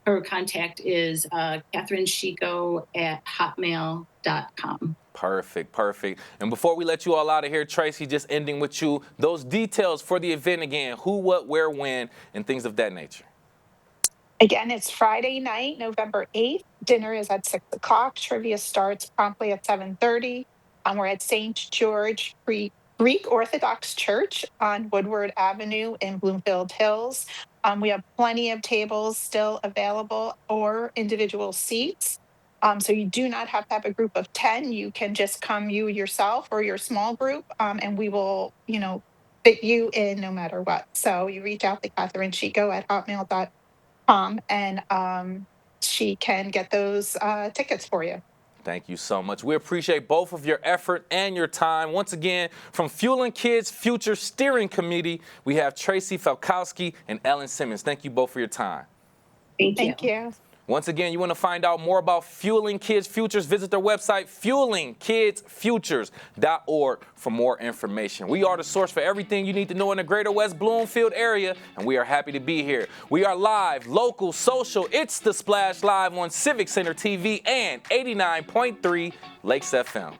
[SPEAKER 17] her contact is Catherine Shiko at hotmail.com.
[SPEAKER 2] Perfect, perfect. And before we let you all out of here, Tracy, just ending with you, those details for the event again, who, what, where, when, and things of that nature.
[SPEAKER 16] Again, it's Friday night, November 8th. Dinner is at 6 o'clock. Trivia starts promptly at 7:30. We're at St. George Greek Orthodox Church on Woodward Avenue in Bloomfield Hills. We have plenty of tables still available or individual seats. So you do not have to have a group of 10. You can just come you yourself or your small group, and we will, fit you in no matter what. So you reach out to Catherine Chico at hotmail.com, and she can get those tickets for you.
[SPEAKER 2] Thank you so much. We appreciate both of your effort and your time. Once again, from Fueling Kids Future Steering Committee, we have Tracy Falkowski and Ellen Simmons. Thank you both for your time.
[SPEAKER 16] Thank you.
[SPEAKER 2] Once again, you want to find out more about Fueling Kids Futures, visit their website, fuelingkidsfutures.org, for more information. We are the source for everything you need to know in the greater West Bloomfield area, and we are happy to be here. We are live, local, social. It's The Splash Live on Civic Center TV and 89.3 Lakes FM.